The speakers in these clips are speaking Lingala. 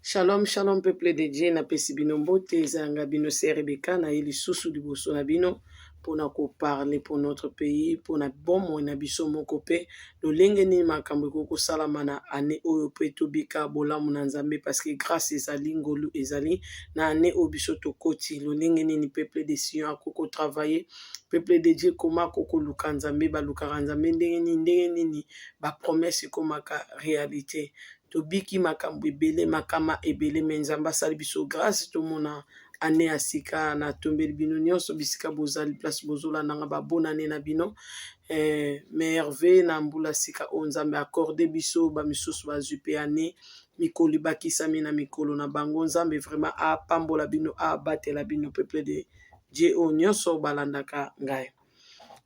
Shalom, shalom, peuple de Dieu, na pesi bino mbote, zanga bino se Rebecca, na yeli susu liboso na bino, pona ko parler pour notre pays, pona bomo na biso moko pe, lolenge ni makambo koko salama na ane oyo pe tobika bolamu na nzambe, parce que grâce ezali ngolu ezali, na ane oyo biso tokoti, lolenge ni peuple de Sion akoko travailler, peuple de Dieu koma koko luka nzambe, ba luka nzambe ndenge nini, ba promesse komaka réalité. Tobiki makambo ebele makama ebele me nzambe asali biso grâce tomona ane ya sika na tombeli bino nyonso bisika bozali place bozolanda nga babona ane na bino merveille na mbula sika oyo nzambe accorde biso bamisusu bazwi mpe ane mikolo bakisami na mikolo na bango nzambe vraiment apambola bino abatela bino peuple de Dieu oyo nyonso balandaka ngai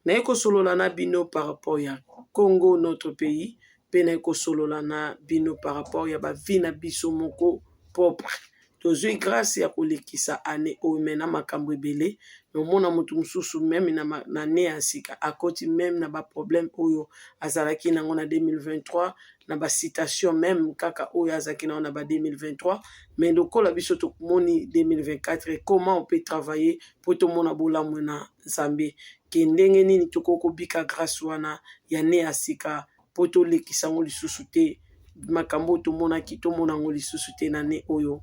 naye kosolola na bino par rapport ya Congo notre pays pena ekosolola na bino par rapport ya bavi na biso moko propre tozwi grâce ya kolekisa ane oyo me na makambo ebele me omona motu mosusu meme na ne ya sika akoti meme na baproblème oyo azalaki nango na 2023 na basitation meme kaka oyo azalaki nango na ba 2023 me lokola biso tomoni 2024 comment on peut travailler po tomona bolamu na nzambe ke ndenge nini tokokobika grâce wana ya ne ya sika po tolekisa ngo lisusu te makambo tomonaki tomona ngo lisusu te na ne oyo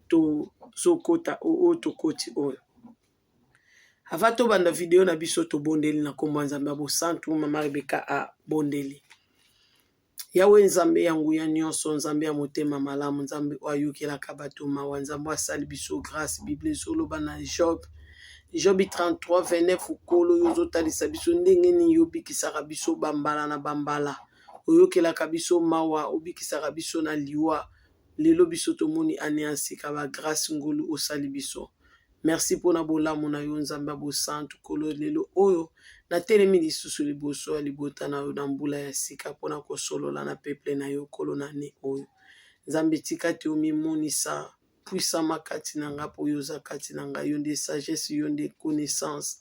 tozokota oyo tokoti oyo ava tobanda video na biso tobondeli na kombo ya nzambe ya bosantu mama Rebecca abondeli yawe nzambe ya nguya nyonso nzambe ya motema malamu nzambe oyo ayokelaka bato mawa nzambe asali biso grâce bible ezoloba na Job 33:29 ukolo oyo ozotalisa biso ndenge nini yobikisaka biso bambala na bambala oyokelaka biso mawa obikisaka biso na liwa lelo biso tomoni ane ya sika ba grâce ngolu osali biso merci mpona bolamu na yo nzambe ya bosantu kolo lelo oyo natelemi lisusu liboso ya libota na yo na mbula ya sika mpona kosolola na peuple na yo kolo na ne oyo nzambe tika te omimonisa puissama kati na nga mpo oyo oza kati na ngai yo nde sagesse yo nde connaissance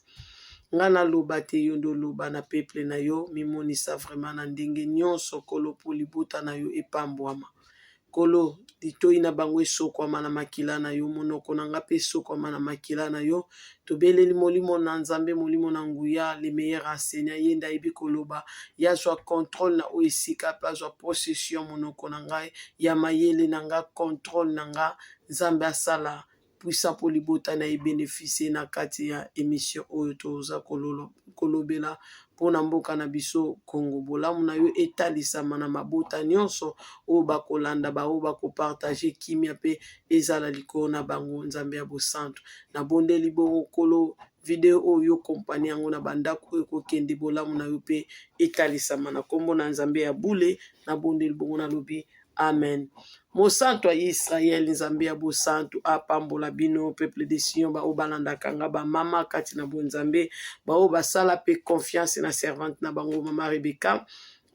nga naloba te yo nde oloba na peuple na yo mimonisa vraiment na ndenge nyonso kolo mpo libota na yo epambwama kolo litoi na bango esokwama na makila na yo monoko na nga mpe esokwama na makila na yo tobeleli molimo na nzambe molimo na nguya le meilleur enseignant ye nde ayebi koloba ya zwa contrôle na oyo esika mpe azwa possession monoko na ngai ya mayele na nga contrôle na nga nzambe asala puissant mpo libota na ebénéficie na kati ya émission oyo toza kolobela mpona mboka na biso Congo bolamu na yo etalisama na mabota nyonso oyo bakolanda baoyo bakopartage kimia mpe ezala likolo na bango nzambe ya bosantu na bondeli bongo kolo video oyo kompani yango na bandako oyo kokende bolamu na yo mpe etalisama na kombo na nzambe ya bule na bondeli bongo na lobi amen mosantu ya Israel nzambe ya bosantu apambola bino peuple de Sion bao balandaka nga bamama kati na bonzambe bao basala pe confiance na servante na bango mama Rebecca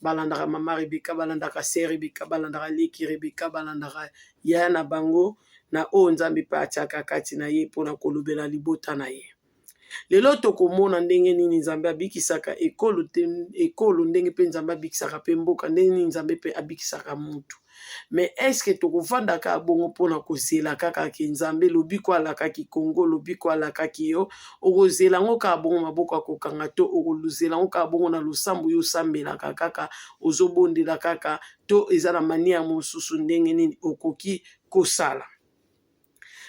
balandaka mama Rebecca balandaka se Rebecca balandaka leki Rebecca balandaka ya na bango na oyo nzambe pe atiaka kati na ye mpona kolobela libota na ye lelo tokomona ndenge nini nzambe abikisaka ekolo ndenge pe nzambe abikisaka pe mboka ndenge nini nzambe pe abikisaka mutu mais est-ce que tokovandaka bongo mpona kozela kaka ke nzambe lobiko alakaki Congo lobiko alakaki yo okozela ngo kaka bongo maboko akokanga to okozela ngo kaka bongo na losambo yo osambelaka kaka ozobondela kaka to eza na mania mosusu ndenge nini okoki kosala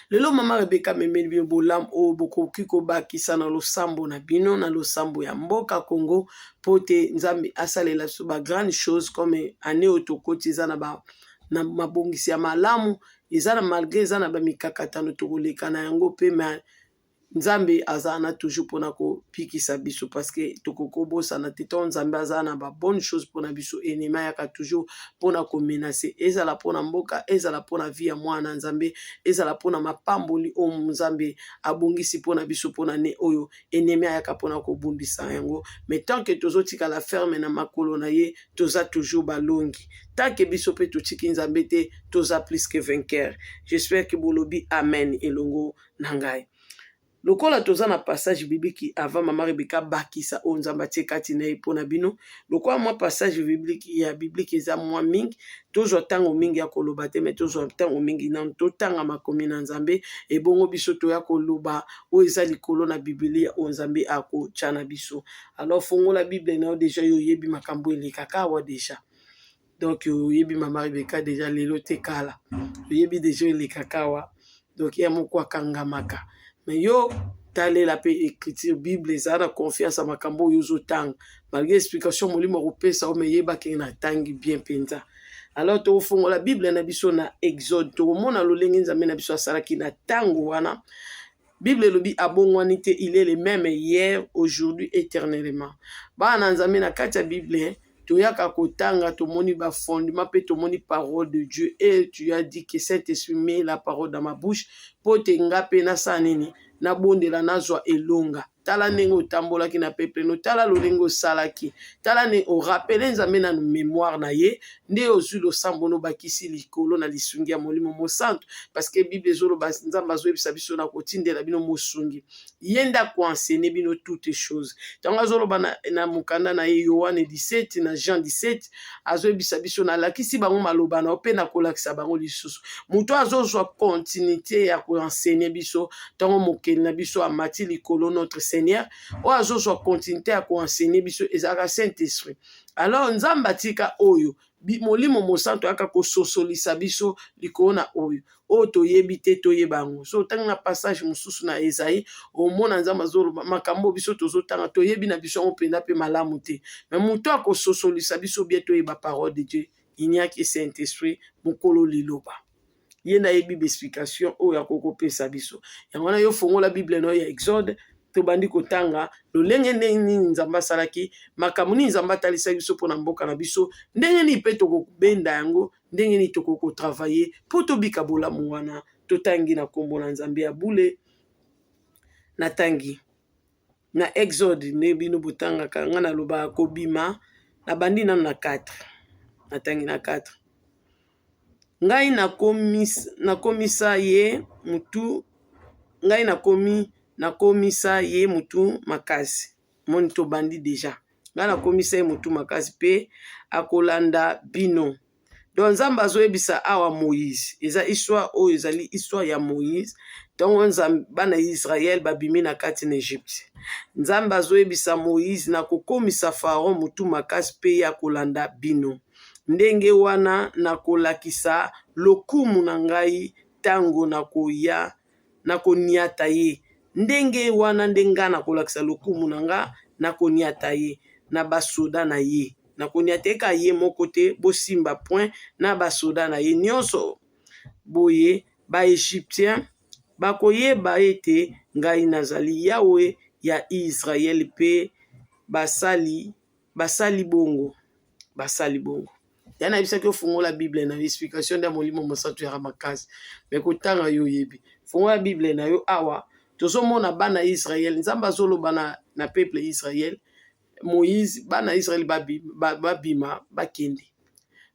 lelo mama Rebecca memeli bino bolamu oyo bokoki kobakisa na losambo na bino na losambo ya mboka Congo po te nzambe asalela biso ba grande chose comme ane oyo tokoti eza na mabongisi ya malamu eza na malgré eza na bamikakatano tokoleka na yango mpe ma nzambe azala na toujours mpona kopikisa biso parce que tokokobosana te to nzambe azala na babonne chose mpona biso enema yaka toujours mpona komenase ezala mpona mboka ezala mpona vie ya mwana nzambe ezala mpona mapamboli oyo nzambe abongisi mpona biso mpona ne oyo enema yaka mpona kobundisa yango mais tant que tozotikala ferme na makolo na ye toza toujours balongi tant que biso mpe totiki nzambe te toza plus que vainqueur j'espère que bolobi amen elongo na ngai lokola toza na passage biblique avant mama Rebeka bakisa o nzamba tie kati na epona bino lokola mwa passage biblique eza mwa mingi tozwa ntango mingi ya koloba te mais tozwa ntango mingi na totanga makomi na nzambe ebongo biso toya koloba oyo eza likolo na bibilia o nzambe akotya na biso. Alors fongola bible na yo deja yo oyebi makambo elekaka awa deja donc oyebi mama Rebeka deja lelo te kala oyebi deja elekaka awa donc ya moko akangamaka mais yo talela pe écriture bible eza na confiance à makambo oyo ozotanga malgré explication molimo akopesa o mais yebaki na tangi bien penza. Alors tofongola bible na biso na exode tokomona lolenge nzambe na biso asalaki na tango wana bible elobi abongwani te il est le même hier aujourd'hui éternellement bana nzambe na kati ya bible toyaka kotanga tomoni ba fondement pe tomoni parole de Dieu et tu as dit que Saint-Esprit met la parole dans ma bouche po tenga pe na sanini na bondela nazwa elonga tala ndenge otambolaki na peuple no tala lolenge osalaki tala ne orapele nzambe na mémoire na ye nde ozwi losambo no bakisi likolo na lisungi ya molimo mosantu parce que bible ezoloba nzambe azoyebisa biso na kotindela bino mosungi ye nde akoenseigne bino toutes choses ntango azoloba na mokanda na ye Yohane 17 na Jean 17 azoyebisa biso na lakisi bango maloba na mpe na kolakisa bango lisusu moto azozwa continuité ya koenseigne biso ntango mokeli na biso amati likolo notre Seigneur o azozwa continuité ya koenseigne biso ezalaka Saint-Esprit. Alors nzambe atika oyo molimo mosantu aka kososolisa biso likolo na oyo oyo toyebi te toyeba yango so otanga na passage mosusu na Esaïe omona nzambe azoloba makambo biso tozotanga toyebi na biso yango mpenza mpe malamu te mais moto akososolisa biso bien toyeba parole de Dieu il n'y a que Saint-Esprit mokolo liloba ye na yebi explication oyo akokopesa biso yango wana yo fongola bible no ya Exode tobandi kotanga lolenge ndenge nzambe asalaki makambo nini nzambe atalisa biso mpona mboka na biso ndenge nini mpe tokobenda yango ndenge nini tokotravaille mpo tobika bolamu wana totangi na nkombo na nzambe ya bule natangi na Exode nde bino botangaka nga naloba kobima nabandi nano na 4 natangi na 4 ngai nakomisa ye mutu ngai nakomisa ye mutu makasi moni tobandi deja ngai nakomisa ye mutu makasi pe akolanda bino donc nzambe azoyebisa awa Moïse eza histoire oyo ezali histoire ya Moïse ntango bana Israel babimi na kati na Egypte nzambe azoyebisa Moïse na kokomisa Pharaon mutu makasi pe ya kolanda bino ndenge wana nakolakisa lokumu na ngai tango nakoniata ye ndenge wana ndenga nakolakisa lokumu na nga nakoniata ye na basoda na ye nakoniata ye ka ye moko te bosimba point na basoda na ye nyonso boye baegyptien bakoyeba ete ngai nazali Yawe ya Israel pe basali bongo yana bisaki ofungola bible na explication nde molimo mosantu ya makasi me kotanga yo yebi fungola bible na yo awa tozomona bana Israel nzambe azoloba na peuple Israel Moïse bana Israel babima bakende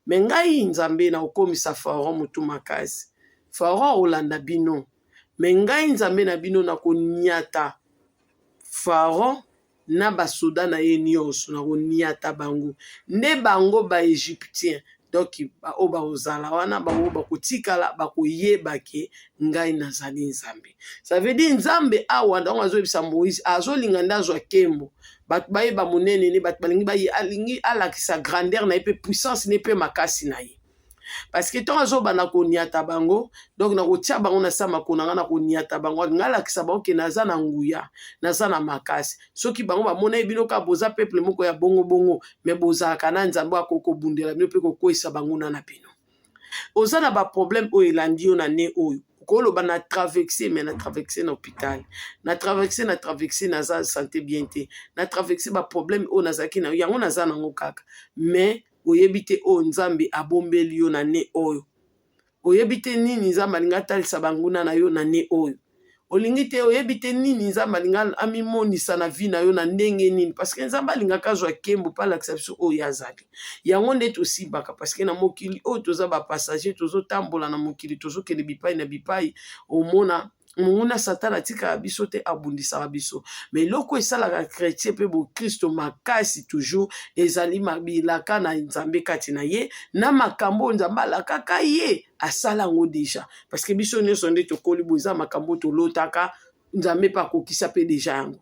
me ngai nzambe na okomisa Pharaon mutu makasi Pharaon olanda bino me ngai nzambe na bino na koniata Pharaon na basoda na ye nyonso na koniata bango nde bango baegyptien donc baoyo bakozala wana bango bakotikala bakoyeba ke ngai nazali nzambe ça veut dire nzambe awa ntango azoyebisa Moïse azolinga nde azwa nkembo bato bayeba monene ne bato balingi alingi alakisa grandeur na ye mpe puissance ne mpe makasi na ye parce que ntango azobanda koniata bango donc nakotia bango na sa makolo na nga na koniata bango ngalakisa bango ke naza na nguya naza na makasi soki bango bamona ye bino kaka boza peuple moko ya bongo me bozalaka na nzambe akokobundela bino mpe kokweyisa bango na bino oza na baproblème oyo elandi yo na ne oyo koloba na traverse mais na traverse na hôpital na traverse naza santé bien te na traverse baproblème oyo nazalaki na yango naza nango kaka mais oyebi te oyo nzambe abombeli yo na ne oyo oyebi te nini nzambe alingi atalisa banguna na yo na ne oyo olingi te oyebi te nini nzambe alingi amimonisa na vi na yo na ndenge nini parce que nzambe alingaka azwa nkembo mpe alakisa biso oyo azali yango nde tosibaka parce que na mokili oyo toza bapassager tozotambola na mokili tozokende bipai na bipai omona monguna Satan atika biso te abundisa biso. Mais loko esalaka chrétien pe bo Kristo makasi toujours ezali mabilaka na Nzambe kati na ye na makambo Nzambe alakaka ye asala ngo déjà parce que biso nyonso nde tokoli boza makambo tolotaka Nzambe pa kokisa pe déjà yango.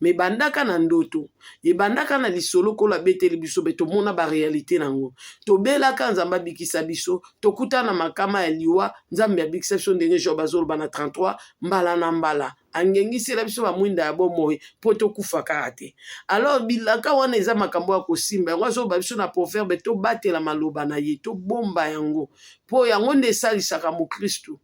Me bandaka na ndoto, ebandaka na lisolo kola beteli biso beto mona ba réalité nango. Tobelaka Nzamba bikisa biso, tokuta na makama ya liwa, Nzambe bikisa biso ndenge Job azoloba na 33 mbala na mbala. Angengisi la biso ba mwinda ya bomoi poto kufaka te. Alors bilaka wana eza makambo ya kosimba, yango azo ba biso na proverbe to batela maloba na ye, to bomba yango. Po yango nde salisaka mu Kristo.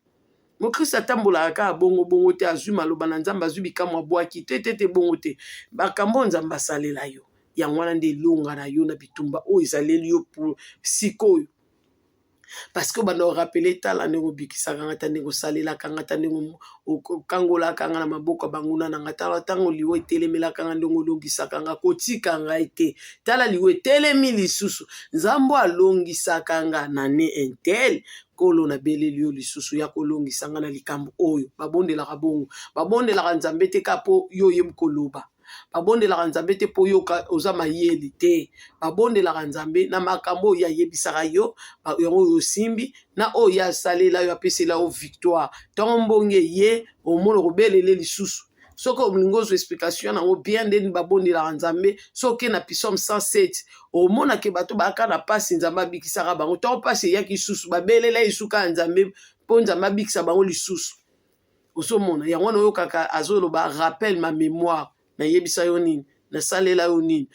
Mo Kristo atambola ka bongo bongo te azwi maloba na Nzambe azwi bikamwa bwaki te bongo te bakambo Nzambe asalela yo yango wana nde longa na yo na bitumba o ezaleli yo pour sikoyo parce que bando rappeler tala ndeko bikisaka ngata ndeko salela kangata ndeko kangola kanga na maboko banguna na ngata tango liwe telemela kanga ndongo longisaka nga kotika nga ite tala liwe telemi lisusu Nzambo alongisaka nga na ne entel kolo na beleli yo lisusu ya kolongisa nga na likambo oyo babondelaka bongo babondelaka Nzambe te kapo yo yem koloba babondelaka Nzambe te po yo oza mayeli te babondelaka Nzambe na makambo ya yebisaka yo yango yo simbi na o ya salela yo apesela yo victoire tombonge ye omono kobelele lisusu soko mlingozo explication nango bien ndeni babondelaka Nzambe soki na Psaume 107 omona ke bato baka na pasi Nzambe abikisaka bango to pasi ya kisusu babelela isuka Nzambe po Nzambe abikisa bango lisusu osomona yango no kaka azoloba rappel ma mémoire na yebisa yo nini na salela yo nini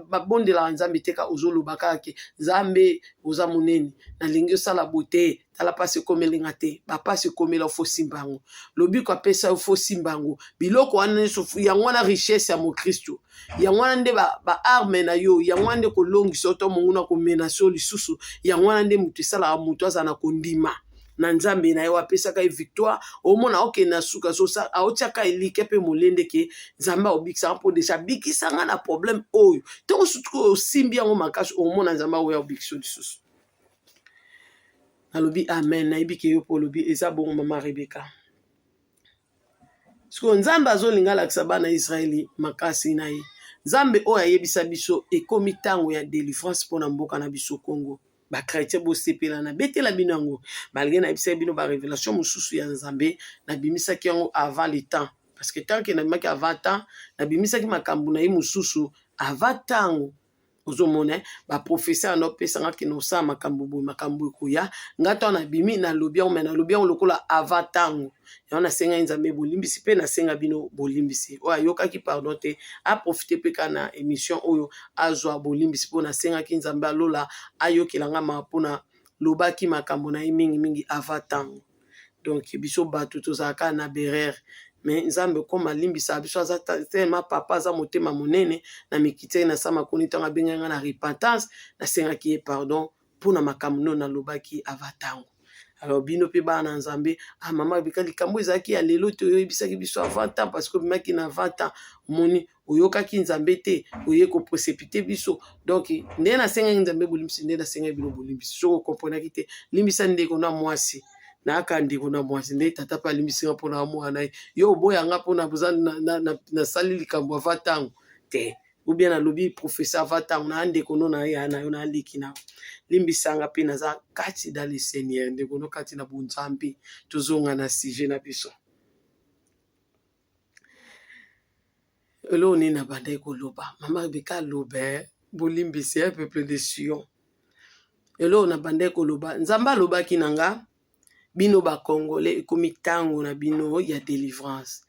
babondelaka Nzambe teka ozoloba kaka Nzambe oza monene na lingi osala bote tala pasi komelenga te bapasi komela fo simbango lobiko apesa fo simbango biloko wana yango wana richesse ya mo Kristo yango wana nde ba arme na yo yango wana nde kolongisa to monguna komenasio lisusu yango wana nde mutu esalaka mutu aza na kondima na Nzambe na yo apesaka victoire omona oke na suka sosa aotiaka elike pe molende ke Nzambe obikisa mpo deja bikisanga na problème oyo to sutu osimbi yango makasi omona Nzambe oyo obikisa lisusu alobi amen na ibike yo po lobi eza bongo mama Rebeka siko Nzambe azolinga lakisa bana Israeli makasi na ye Nzambe oyo ayebisa biso ekomi tango ya délivrance pona mboka na biso Congo ba chrétien bo sepela na betela bino yango balge na bisa bino ba révélation mususu ya Nzambe na bimisa ki yango avant le temps parce que tant que na maki avant temps na bimisa ki makambu na ye mususu avant tango ozomona ba professeur no pesanga ki no sa makambu kuya ngato na bimi na lobia o mena lobia lokola avant tango yana senga Nzambe bolimbisi pe na senga bino bolimbisi o ayoka ki pardon te a profiter pe kana émission oyo azwa bolimbisi po na senga ki Nzambe alola ayokelanga mapona lobaki makambo na mingi avant tango donc biso batu tozaka na berere mais Nzambe koma limbisa biso aza tellement papa aza motema monene na mikite na sama koni tanga benganga na repentance na senga ki pardon pona makambo na lobaki avant tango. Alors bino pe bana Nzambe mama bika likambo ezaki ya lelo to yebisaki biso avant temps parce que bimaki na 20 ans moni oyoka ki Nzambe te oye ko précipiter biso donc nde na senga Nzambe bolimbisi nde na senga bino bolimbisi so comprendre ki te limbisa ndeko na mwasi na akandi kuna mwasi nde tata pa limbisi pona mwana yo boya nga pona buza na sali likambo avant tango te ou bien alobi professeur avant tango na ndeko no na ya na yo na liki na limbisanga pe na za kati dans le Seigneur ndeko no kati na bunzambi tozonga na sujet na biso elo ni na bande ko loba mama beka lobe bolimbisi un peuple de Sion elo na bande ko loba Nzamba loba kinanga bino ba congolais ekomi tango na bino ya délivrance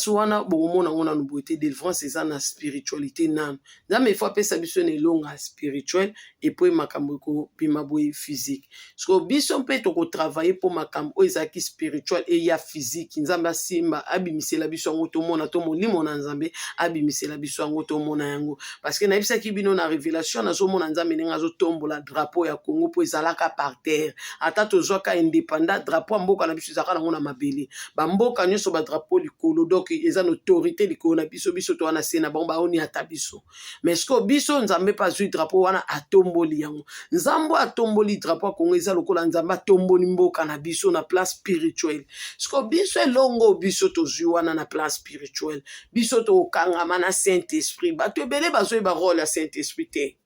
wana bomona ngona nobote délivrance eza na spiritualité nan Nzambe il faut pesa biso ne longa spirituel et puis makambo ko pima boy physique so biso mpe to ko travailler pour makambo ezaki spirituel et ya physique Nzambe asimba abimisela biso ngo to mona to molimo na Nzambe abimisela biso ngo to mona yango parce que na bisa ki bino na révélation na zo mona Nzambe nenga zo tombola drapeau ya Congo po ezalaka par terre ata to zoka pendant drapeau mboka na biso zaka na mabele ba mboka nyoso ba drapeau drapeau likolo donc eza na autorité likolo na biso biso to wana se na bango baoni ata biso mais ce que biso nzambe pa zwi drapeau wana atomboli yango nzambe atomboli drapeau kongo eza lokola nzambe atomboli mboka na biso na place spirituelle ce que biso elongo biso to zwi wana na place spirituelle biso to kangama na Saint-Esprit bato ebele bazoi ba rôle ya Saint-Esprit te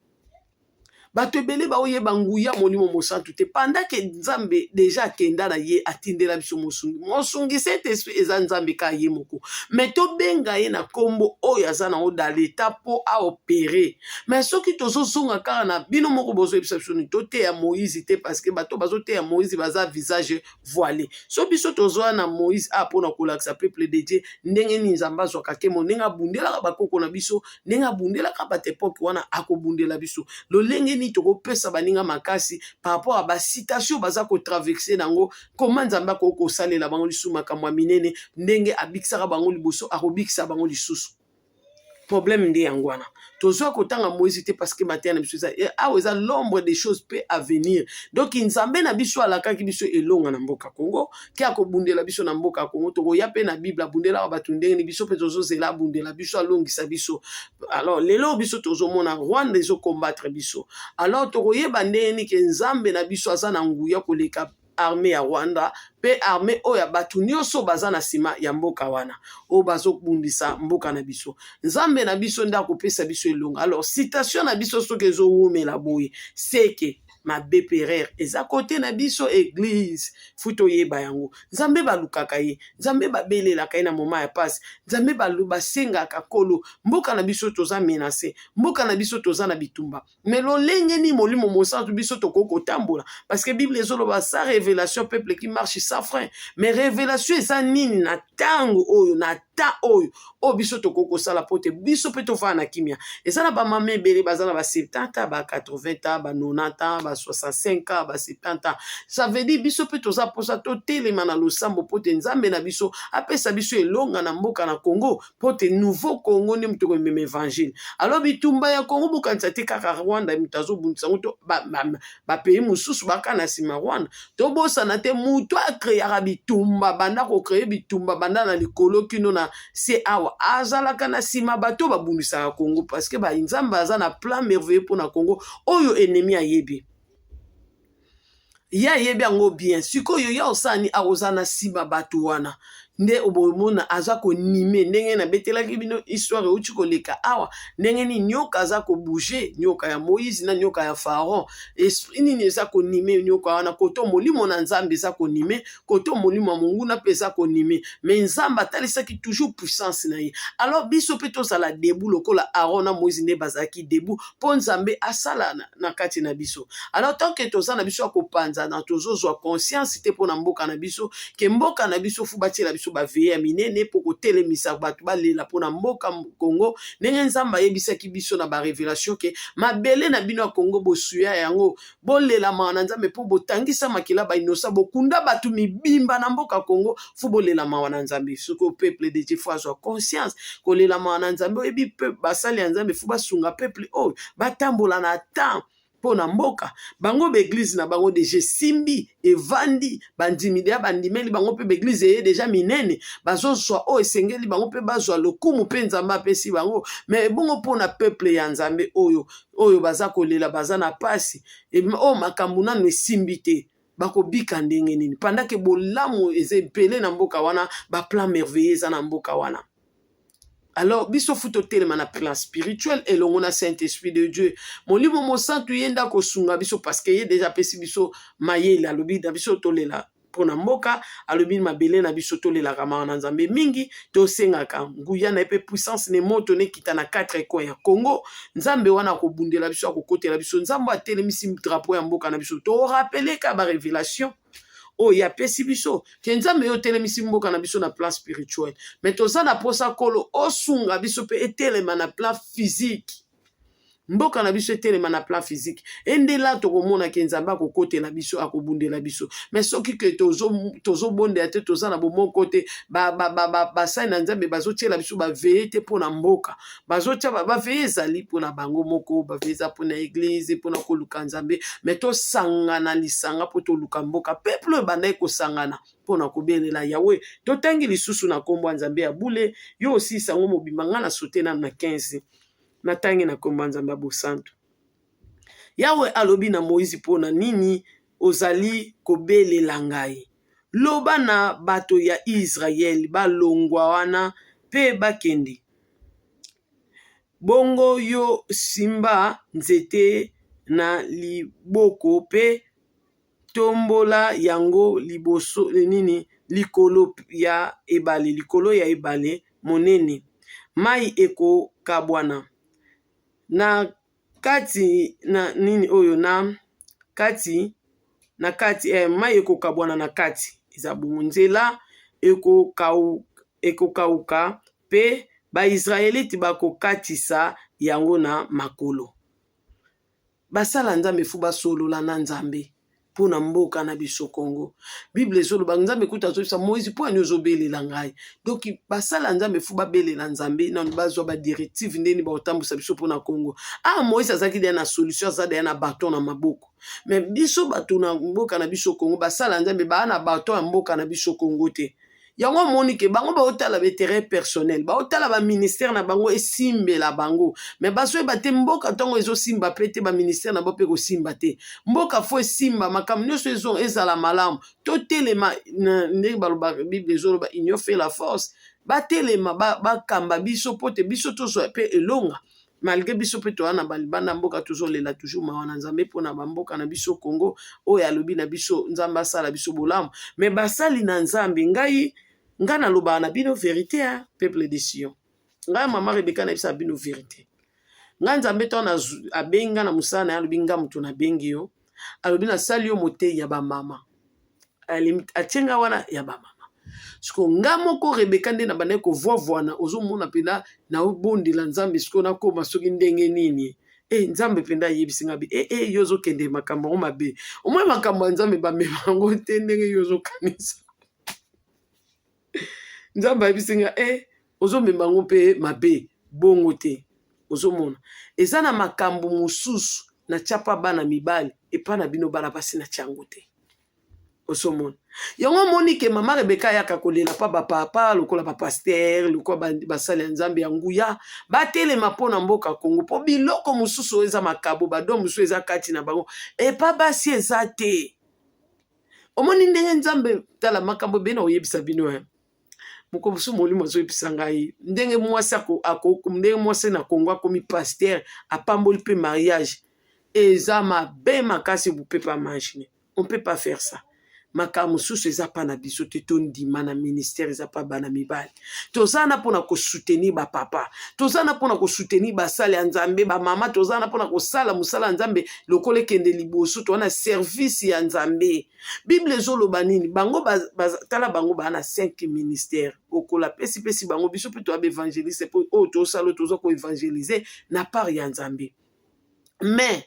bato ebele baoyeba nguya molimo mosantu te pendant que nzambe déjà akenda na ye atindela biso mosungi Saint-Esprit eza nzambe ka ye moko mais tobenga ye na kombo oyo aza nango dans l'état po aopérer mais soki tozozonga kaka na bino moko bozoyebisa biso nini toteya Moïse te parce que bato bazoteya Moïse baza visage voilé so biso tozoya na Moïse mpona kolakisa peuple de Dieu ndenge nini nzambe azwaka nkemo ndenge abundelaka bakoko na biso ndenge abundelaka bato epoke wana akobundela biso lolenge ni tokopesa baninga makasi par rapport à ba citation baza ko traverser nango comment nzamba ko salela bango lisusu makambo ya minene ndenge abikisaka bango liboso akobikisa bango lisusu problème nde yango wana tozwa kotanga Moïse te parce que matin na biso eza l'ombre des choses peut à venir donc nzambe na biso alakaki biso elonga na mboka Congo ki akobundela biso na mboka Congo tokoya pe na Bible abundela bato ndenge biso pe tozozela abundela biso alongisa biso alors lelo biso tozomona Rwanda ezo combattre biso alors tokoyeba ndenge ke nzambe na biso aza na nguya koleka armée ya Rwanda pe armée oya batu nyonso baza na sima ya mboka wana o bazokundisa mboka na biso nzambe na biso nda kopesa biso elonga alors citation na biso soki ezowumela boye seke mabe perer eza kote na biso église futo yeba yango nzambe balukaka ye nzambe babelelaka ye na moma ya pasi nzambe basengaka kolo mboka na biso toza menacé mboka na biso toza na bitumba mais lolenge ni molimo mosantu biso tokoko tambola parce que Bible ezoloba sa révélation peuple qui marche sans frein mais révélation eza nini na tango oyo na ta oyo o biso tokoko sala pote biso pe tofana na kimia eza na ba mame ebele baza na ba 70 ba 80 ba 90 ba 65 ba 70 ça veut dire biso pe toza posa totelema na losambo pote nzambe na biso apesa biso elonga na mboka na Congo pote nouveau Congo ne mutoko meme évangile alors bitumba ya Congo bukanisa te kaka Rwanda mutazo bundisa muto ba pays mususu bakana sima Rwanda to bosa na te muto a créer bitumba banda ko créer bitumba banda na likolo kino na c'est awa azalaka na sima bato babundisa Congo parce que ba nzambe aza na plan merveilleux pour na Congo oyo ennemi ayebi ya yebi yango bien sikoyo ya osani aozana sima bato wana nde obomona aza ko nime ndenge na betelaki bino histoire uchi koleka awa ndenge ni nyoka aza ko bouger nyoka ya Moïse na nyoka ya Pharaon esprit nini eza ko nime nyoka wana koto molimo na nzambe eza ko nime koto molimo mungu na pesa ko nime mais nzamba talisaki toujours puissance na ye alors biso pe tozala debout lokola Aaron na Moïse ne bazaki debout po nzambe asala na kati na biso alors tant que toza na biso akopanza na tozozwa conscience te po na mboka na biso ke mboka na biso fu batela biso ba veye minene po kotelemisa bato balela po na mboka Congo ndenge nzamba yebisaki biso na ba révélation ke mabele na bino ya Congo bosuya yango bolela na nzambe po botangisa makila ba inosa bokunda bato mibimba na mboka Congo fu bolela na nzambe soko peuple de Dieu faut avoir conscience kolela na nzambe ebi peuple basali ya nzambe fu basunga peuple oh batambola na temps pona mboka bango beglise na bango deje simbi evandi bandimidea bandimeli bango pe beglise eye deja minene bazozwa o esengeli bango pe bazwa lokumu pe nzambe apesi bango mais bongo pona peuple ya nzambe oyo baza kolela baza na pasi o makambo nano esimbi te bakobika ndenge nini pendant que bolamu eza ebele na mboka wana ba plan merveilleux eza na mboka wana. Alors, biso futo telema na plan spirituel et l'on a Saint-Esprit de Dieu. Mon livre mo santu yenda ko sunga biso parce que y déjà pesi biso mayele alobi da biso tolela pona mboka alobi mabele na biso tolela kama na nzambe mingi to sengaka nguya na epe puissance ne moto ne kita na 4 coins ya Congo nzambe wana ko bundela biso ko kotela biso nzambe atelemisi drapeau ya mboka na biso to rappeler ka ba révélation oh ya pesi biso ke nzambe yo telemisi mboka na biso na plan spirituel mais toza na posa kolo osunga biso pe etelema na plan physique mboka na biso etelema na plan physique endela tokomona ke nzambe akokotela biso akobundela biso mais soki ke tozobondela te toza na bomoko te basali na nzambe bazotiela biso baveye te mpo na mboka bazotia baveye ezali mpo na bango moko baveye eza mpo na eglize mpo na koluka nzambe mais tosangana lisanga mpo toluka mboka peuple oyo ebandaki kosangana mpo na kobelela yawe totangi lisusu na kombo ya nzambe ya bule yo osilisa yango mobimba nga na sote nanu na 15 natangi na kombo ya nzambe ya bosantu yawe alobi na Moïse mpo na nini ozali kobelela ngai loba na bato ya Israeli balongwa wana mpe bakende bongo yo simba nzete na liboko mpe tombola yango liboso nini likolo ya ebale monene mai ekokabwana na kati na nini oyo na kati mai ekokabwana na kati eza bongo nzela ekokauka mpe baisraelite bakokatisa yango na makolo basala nzambe fu basolola na nzambe mpo na mboka na biso Congo bible ezoloba nzambe kuta azobisa Moïse mpo ani ozobelela ngai donc basala nzambe fu babelela nzambe nano bazwa badirective ndeni bakotambusa biso mpo na Congo Moïse azalaki deya na solution aza deya na baton na maboko mais biso bato na mboka na biso Congo basala nzambe baa na baton ya mboka na biso Congo te yango moni ke bango baotala baterrain personnel baotala baministère na bango esimbela bango mais bazoyeba te mboka ntongo ezosimba mpe te baministère na bango mpe kosimba te mboka fo esimba makambo nyonso ezala malamu totelema ndenge balobaka bible ezoloba union fait la force batelema bakamba biso mpo te biso tozwa mpe elonga malgré biso mpe toza na balibanda mboka tozolela toujours mawa na nzambe mpo na bamboka na biso Congo oyo alobi na biso nzambe asala biso bolamu mais basali na nzambe ngai nalobaka na bino vérité ya peuple de Sion ngai mama Rebeka na bisa bino vérité ngai nzambe to abengi nga na mosala na ye alobi nga moto nabengi yo alobi nasali yo motei ya bamama atienga wana ya bamama siko nga moko Rebeka nde na bandaki kovoavwana ozomona mpena naobondela nzambe siko nakoma soki ndenge nini nzambe mpenza ayebisi nga yo ozokende makambo yango mabe omoi makambo ya nzambe bamema yango te ndenge yo ozokanisa nzambe ayebisi nga ozomema yango mpe mabe bongo te ozomona eza na makambo mosusu natyapa bana mibali epa na bino bana basi natya yango te osomona yango moni ke mama Rebeka ayaka kolela pa bapapa lokola bapaster lokola basali ya nzambe ya nguya batelema mpo na mboka Congo mpo biloko mosusu oyo eza makabo bado mosusu eza kati na bango epa basi eza te omoni ndenge nzambe tala makambo bena oyebisa bino moko mosusu molimo azoyebisa ngai ndenge mwasi na Congo akomi paster apamboli mpe mariage eza mabe makasi vous peut pas imaginer on peut pas faire ça makambo mosusu eza pa na biso te tondima na ministère eza pa bana mibali tozana mpona kosoutenir bapapa tozana mpona kosoutenir basala ya nzambe bamama tozana mpona kosala mosala ya nzambe lokola ekende liboso towana service ya nzambe bible ezoloba nini bango tala bango baa na 5 ministère okola pesi bango biso mpe toya baevangeliste mpo oyo tosala oyo toza koevangelize na part ya nzambe mais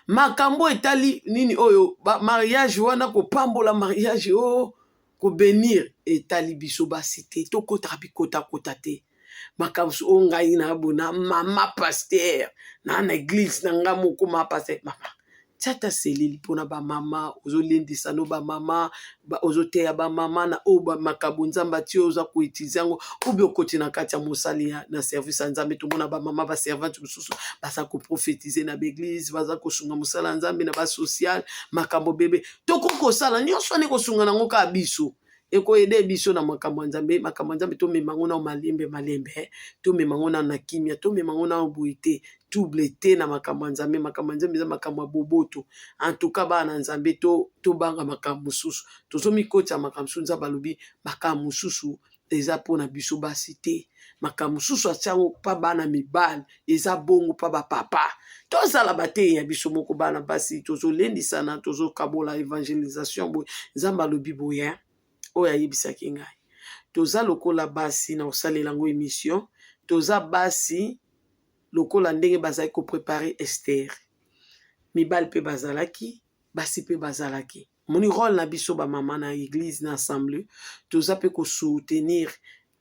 makambo etali nini oyo mariage wana kopambola mariage kobenir etali biso basi te tokotaka bikotakota te makambo oyo ngai nabona mama paster na église na nga moko mama paster mama tiata selili mpona bamama ozolendisa no bamama ozoteya bamama na oyo makambo nzambe ati oyo oza koutilize yango obi okoti na kati ya mosali na service ya nzambe tomona bamama baservante mosusu baza koprofetize na baeglise baza kosunga mosala ya nzambe na basocial makambo bebe tokoki kosala nyonso ane kosunga nango kaka biso ekoyede biso na makambo ya nzambe tomema ngo na malembe tomema ngo na kimia tomema ngo na boye te double te na makambo ya nzambe eza makambo ya boboto en tout cas bana nzambe tobanga makambo mosusu tozomikotisa makambo mosusu nzambe alobi makambo mosusu eza mpona biso basi te makambo mosusu atiango mpa bana mibali eza bongo mpa bapapa tozala bateyi ya biso moko bana basi tozolendisana tozokabola evangelisation boye nzambe alobi boye oyo ayebisaki ngai toza lokola basi na kosalela yango émission toza basi lokola ndenge bazali préparer Esther. Mibali pe bazalaki, basi pe bazalaki. Moni rôle na biso ba mama na église na assemblée, toza pe ko soutenir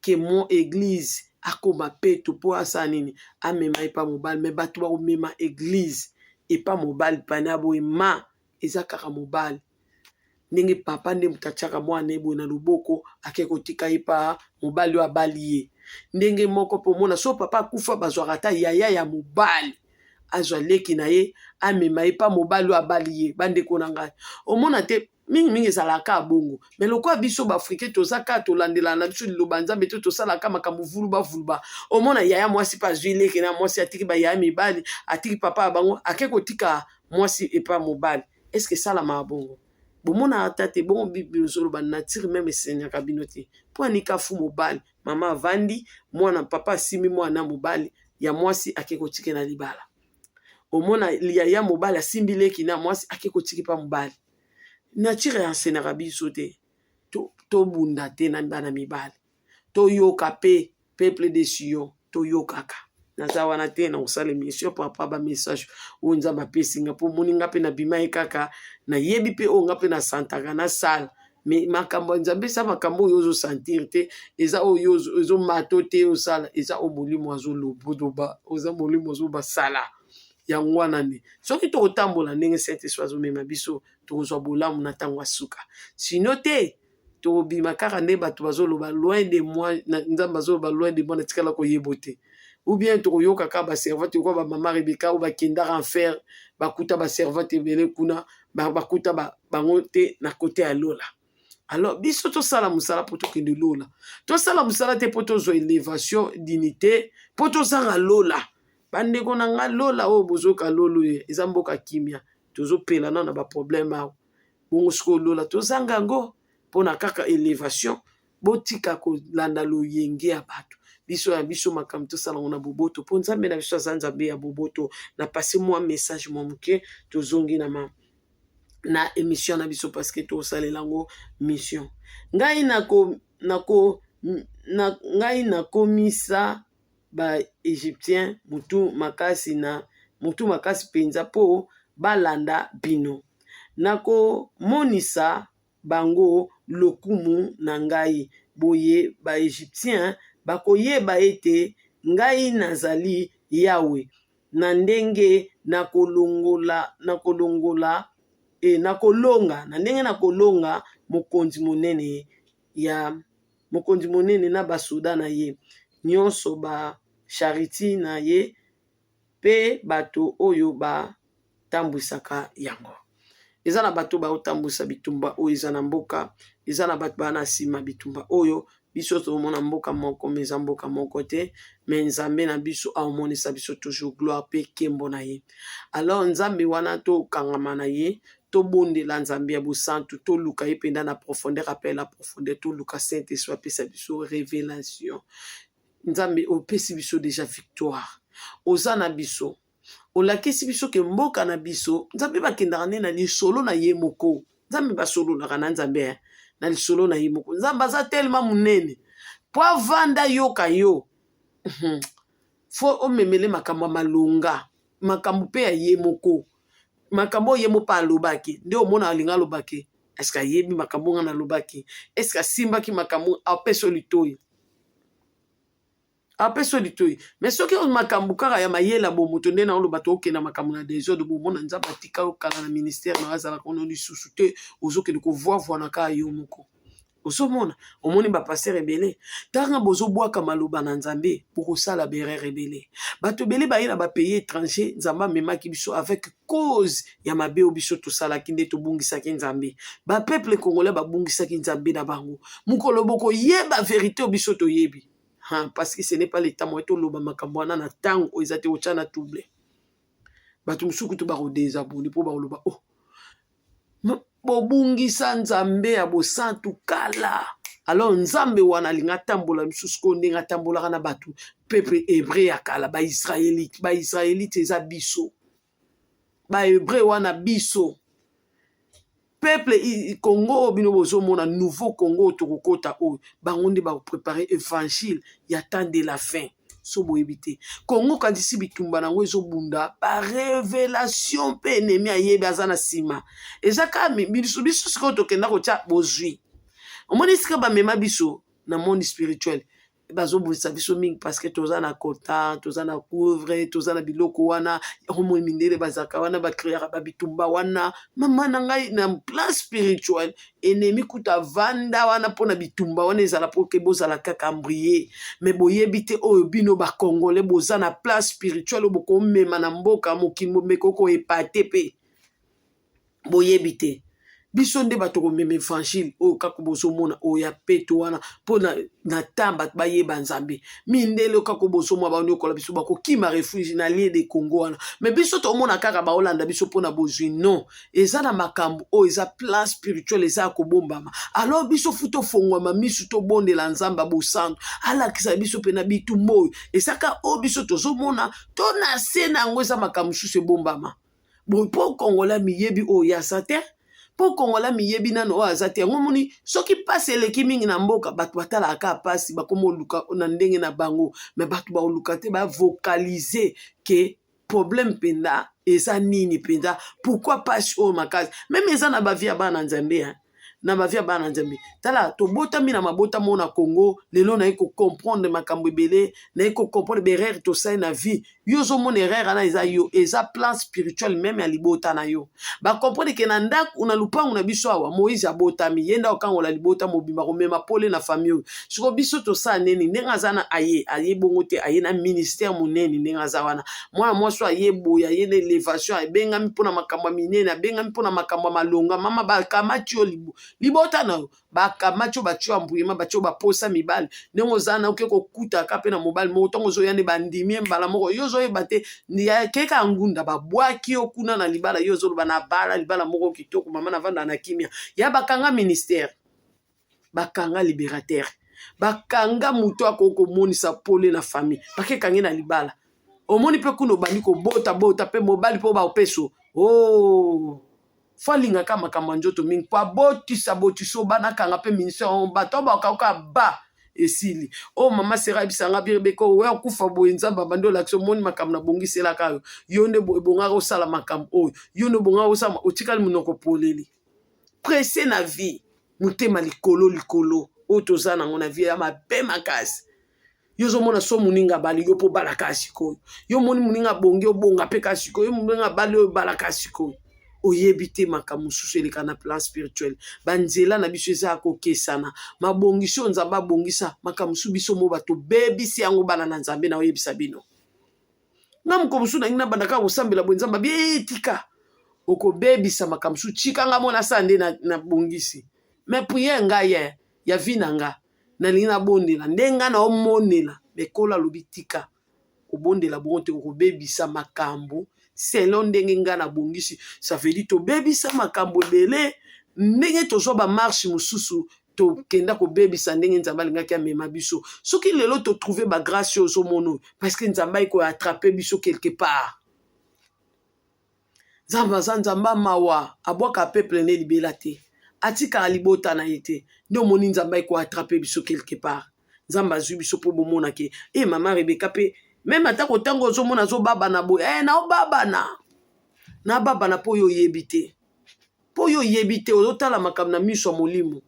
que mon église akoma peto po asa nini amema epa mobali, mais bato ba mema église epa mobali pana boyema eza kaka mobali. Ndenge papa nde mutachaka mwana ebo na luboko ake kotika epa mobali wa baliye. Ndenge moko po mona so papa akufa bazwaka ata yaya ya mobali azwa leki na ye amema epa mobali wa baliye bandeko na ngai. Omona te mingi ezalaka bongo, mais lokola biso baafrikain tozaka tolandela na biso liloba nzambe te tosalaka makambo vuluba. Omona yaya mwasi pa azwi leki na mwasi atiki bayaya mibali atiki papa ya bango ake kotika mwasi epa mobali. Est-ce que esalama bongo? Bomona ata te bongo Bible ozoloba nature même esenyaka bino te. Po anika fu mobali mama avandi mwana papa asimi mwana mobali ya mwasi ake kotike na libala. Omona yaya mobali asimbi leki na mwasi ake kotiki pa mobali. Nature ensenyaka biso te. To bunda te na bana mibali. To yoka pe peuple de Sion to yokaka. Naza wana te na usale mission papa ba message onza ba pesinga po moninga pe na bima ekaka na yebi pe onga pe na santaka na sala. Mais makambo nzambe sa makambo yozo sentir te eza o yozo mato te o sala eza o molimo azo lobodoba oza molimo azo ba sala ya ngwana ne soki to otambola ndenge Saint Esprit azo mema biso to kozwa bolamu na tango asuka sino te to bima kaka nde bato bazo loba loin de moi nzambe bazo loba loin de moi na tikala ko yebote ou bien to yoka ka ba servante ko ba mama Rebecca ou ba kenda en fer ba kuta ba servante belé kuna ba kuta ba bango te na côté ya lola. Alors, biso to sala musala poto kende lola. To sala musala te poto zo élévation, dignité, poto sanga lola. Bande ko nga lola o bozoka lolo ye, ezamboka kimia. Tozo pelana na ba problème a. Bongo sko lola to sanga ngo pona kaka élévation, botika ko landa lo yenge ya bato. Biso ya biso makam to sala ngona boboto. Po nzambe na biso zanza be ya boboto na passer moi message mo muke to zongi na mama. Na émission na biso parce que to salelango mission ngai na komisa ba égyptien mutu makasi penza po balanda bino nako monisa bango lokumu na ngai boye ba égyptien bakoyeba ete ngai nazali Yawe na ndenge nakolonga na ndenge nakolonga mokonzi monene na basoda na ye nyonso ba chariti na ye pe bato oyo batambwisaka yango. Eza na bato baotambwisa bitumba oyo eza na mboka, eza na bato bana nsima bitumba oyo biso tomona mboka moko meza mboka moko te, mais nzambe na biso aomonisa biso toujours gloire pe kembo na ye. Alors nzambe wana to kangama na ye to bondela nzambe ya bosantu to luka ye penda na profondeur appelle la profondeur to luka Saint Esprit apesa biso révélation. Nzambe opesi biso déjà victoire. Oza na biso olakisi biso ke mboka na biso nzambe bakendaka nde na lisolo na ye moko. Nzambe basololaka na nzambe na lisolo na ye moko. Nzambe aza tellement munene po avanda yoka yo fo omemele makambo malonga makambo pe ya ye moko makambo ye mo pa alobaki nde omona alinga alobaki est-ce que ayebi makambo nga na alobaki est-ce que asimbaki makambo apeso litoi mais soki makambo kaka ya mayela bo moto nde na oloba to okenda makambo na désordre bomona nzambe atika okala na ministère na azalaka ono lisusu te ozokende kovoivwana kaka yo moko. Osomona omoni bapaster ebele tanga bozobwaka maloba na nzambe bokosala berere ebele bato ebele baye na bapays étranger nzambe amemaki biso avec cause ya mabe oyo biso tosalaki nde tobungisaki nzambe bapeuple congolais babungisaki nzambe na bango mokolo bokoyeba vérité oyo biso toyebi parce que ce n'est pas le temps moye toloba makambo wana na ntango oyo eza te otya na trouble bato mosuku to bakodésabone mpo bakoloba bobungisa nzambe ya bosantu kala. Alors nzambe wana alinga tambola misusu ko ndenge atambolaka na bato peuple hébreu ya kala baisraélite eza biso bahébreu wana biso peuple Congo bino bozomona nouveau Congo tokokota oyo bango nde baprépare évangile ya temps de la fin so boyebi te Congo kandisi bitumba nango ezobunda ba révélation pe ennemi ayebi aza na nsima eza kaka biso sikoyo tokenda kotya bozwi omoni esika bamema biso na monde spirituel bazobundisa biso mingi parce que toza na kota toza na couvre toza na biloko wana omoni mindele bazaka wana bakreaka babitumba wana mama na ngai na plan spirituel ennemi kuta vanda wana mpona bitumba wana ezala po ke bozala kaka embrouillé mais boyebi te oyo bino bakongolais boza na plan spirituel oyo bokomema na mboka mokili momeka koyepate mpe boyebi te biso nde bato komema évangile oyo kaka bozomona oyo ya peto wana mpo na temps bato bayeba nzambe mindele oyo kaka bozomona baniokola biso bakokima refuge na lie de Congo wana mais biso tomona kaka baolanda biso mpona bozwi non eza na makambo oyo eza plan spirituel eza ya kobombama alors biso fu tofongwama misu tobondela nzambe bosantu alakisa biso mpe na bitumba oyo ezaka oyo biso tozomona tona se na yango eza makambo mosusu ebombama boye mpo kongola miyebi oyo yasa te po kongola miyebi nano oyo aza te yango moni soki pasi eleki mingi na mboka bato batalaka pasi bakoma oluka na ndenge na bango me bato baoluka te bavokalize ke problème mpenza eza nini mpenza pourquoi pasi oyo makasi meme eza na bavia bana nzambe na bavia bana nzambe tala tobotami na mabota mo na Congo lelo naye comprendre makambo ebele naye comprendre berere tosali na vie yo ozomona erreur ana eza yo eza plan spirituel meme ya libota na yo bakomprendre ke na ndako na lupango na biso awa Moïse abotami ye nda okangola libota mobimba komema pole na famille oyo siko biso tosala neni ndenge aza na aye bongo te aye na ministère monene ndenge aza wana mwana mwasi aye boye aye na élévation abengami mpona makambo ya minene abengami mpona makambo ya malonga mama bakamati yo libota na yo bakamati yo batio ambuyema batio baposa mibali ndenge oza na oke kokutaka mpe na mobali moko ntongo ozoya nde bandimie mbala moko yo ozoyeba te keka ngunda babwaki yo kuna na libala yo ozoloba na bala libala moko kitoko mama navanda na kimia ya bakanga ministère bakanga libérateur bakanga moto akokomonisa pole na famille bakekange na libala omoni mpe kuna obandi kobota mpe mobali mpo baopeso falingaka makambo ya nzoto mingi po abotisa obanakanga mpe ministère bato bakauka ba esili mama sera bisanga birebeko we akufa boye nzamba bandi olakisa omoni makambo na bongiselaka yo yo nde ebongaka osala makambo oyo yo nde ebongaka osala otikali monoko poleli presse na vie motema likolo oyo toza nango na vie ya mabe makasi yo ozomona so moninga bali yo mpo balaka sikoyo yo moni moninga bongi obonga mpe ka sikoyo yo moninga bali oyo balaka sikoyo oyebi te makambo mosusu eleka na plan spirituel banzela na biso eza ya kokesana mabongiso nzambe abongisa makambo mosusu biso mo bato bebisi yango bana na nzambe na oyebisa bino nga moko mosusu nangi na bandaka kosambela boye nzambe bietika okobebisa makambo mosusu tikanga mo nasala nde na bongisi me priere ngai ya vi na nga nalingi nabondela nde nga na omonela mekola alobi tika kobondela bongo te okobebisa makambo selon ndenge nga na bongisi ça veut dire tobebisa makambo ebele ndenge tozwa bamarshe mosusu tokenda kobebisa ndenge nzambe alingaki amema biso soki lelo totrouve bagrâce oyo ozomona parce que nzambe akoattrape biso quelque part nzambe aza nzambe amawa abwaka peuple ne libela te atikaka libota na ye te nde omoni nzambe akoattrape biso quelque part nzambe azwi biso mpo bomona ke mama Rebeka mpe même atako ntango ozomona azobabana boye naobabana nababana mpo oyo oyebi te mpo oyo oyebi te ozotala makambo na miso ya molimo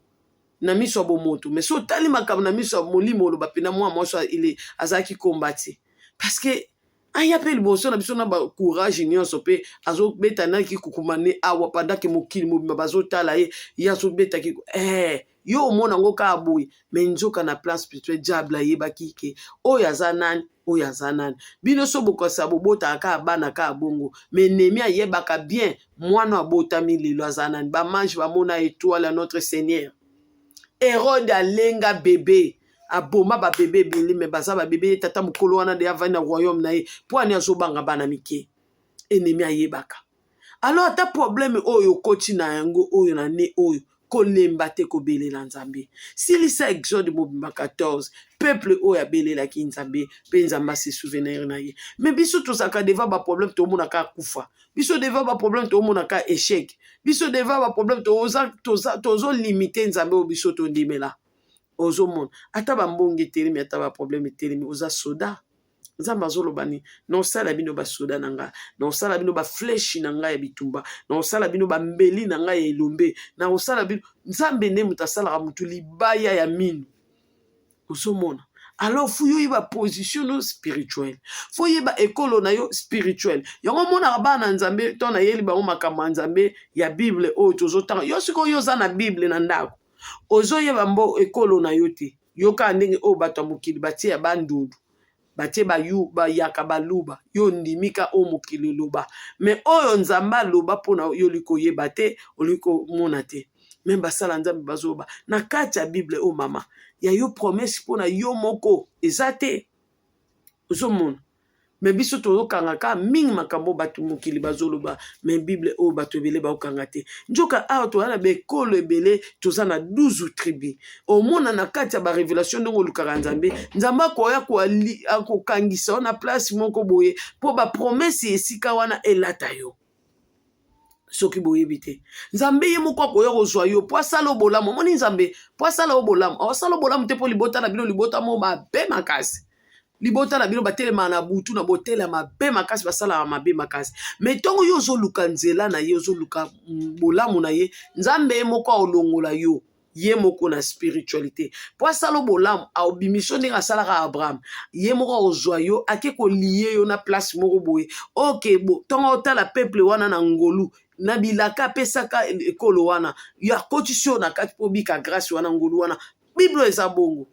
na miso ya bomoto mais so otali makambo na miso ya molimo oloba mpena mwa mwasi azalaki komba te parce que aya mpe liboso na biso na bacourage nyonso mpe azobetanaki kukumane awa pandake mokili mobimba bazotala ye azobetaki yo omona yango kaka boye me nzoka na plan spirituel diable ayebaki ke oyo aza nani oyo aza nani bino so bokosa bobotaka kaka bana kaka bongo me ennemi ayebaka bien mwana abotami lelo aza nani bamange bamona étoile ya notre Seigneur Hérode alenga bebe aboma babebe ebele me baza babebe ye tata mokolo wana de avandi na royaume na ye mpo ani azobanga bana mike ennemi ayebaka alors ata problème oyo okoti na yango oyo na ne oyo kolemba te kobelela nzambe silisa exode mobimba 14 peuple oyo abelelaki nzambe mpe nzambe ase souvenir na ye me biso tozalaka deva baproblème tomonaka akufa biso deva baproblème tomonaka échec biso deva baproblème tozolimite nzambe oyo biso tondimela ozomona ata bambongo etelemi ata baproblème etelemi oza soda nzambe azoloba nini na osala bino basoda na ngai, na osala bino bafleshi na ngai ya bitumba, na osala bino bambeli na ngai ya elombe, na osala bino nzambe nde moto asalaka motu libaya ya minu. Ozomona alors faut yoyeba position no spirituelle, faut yeba ekolo na yo spirituelle. Yango mona bana nzambe to na yeli ba makambo nzambe ya Bible o tozotanga yo siko yo za na Bible na ndako ozoyeba mbo ekolo na yo te yoka ndenge o bato mokili batie ya bandudu batie ba yaka baluba yo ndimika o mokili loba mais oyo nzamba loba pona yo liko yeba te oliko mona te. Même basala nzambe bazoba na kati ya Bible o mama ya yo promesse pona yo moko ezate ozomona mais biso tozokanga ka mingi makambo bato mokili bazoloba mais Bible o bato ebele baokanga te njoka awa toza bekolo ebele toza na 12 tribu omona na kati ya barevelation ndenge olukaka nzambe nzambe akoya akokangisa na place moko boye mpo bapromese esika wana elata yo soki boyebi te nzambe ye moko akoya kozwa yo po asala obolamu omoni nzambe po asala obolamu asala obolamu te mpo libota na bino libota mo mabe makasi libota na bino batelema na butu na botela mabe makasi basalaka mabe makasi mais ntongo yo ozoluka nzela na ye ozoluka bolamu na ye nzambe ye moko aolongola yo ye moko na spiritualité po asala bolamu aobimiso ndenge asalaka Abraham ye moko akozwa yo ake kolie yo na place moko boye ok bo ntongo otala peuple wana na ngolu na bilaka apesaka ekolo wana yo akotisi yo na kati mpo bika grâce wana ngolu wana Bible eza bongo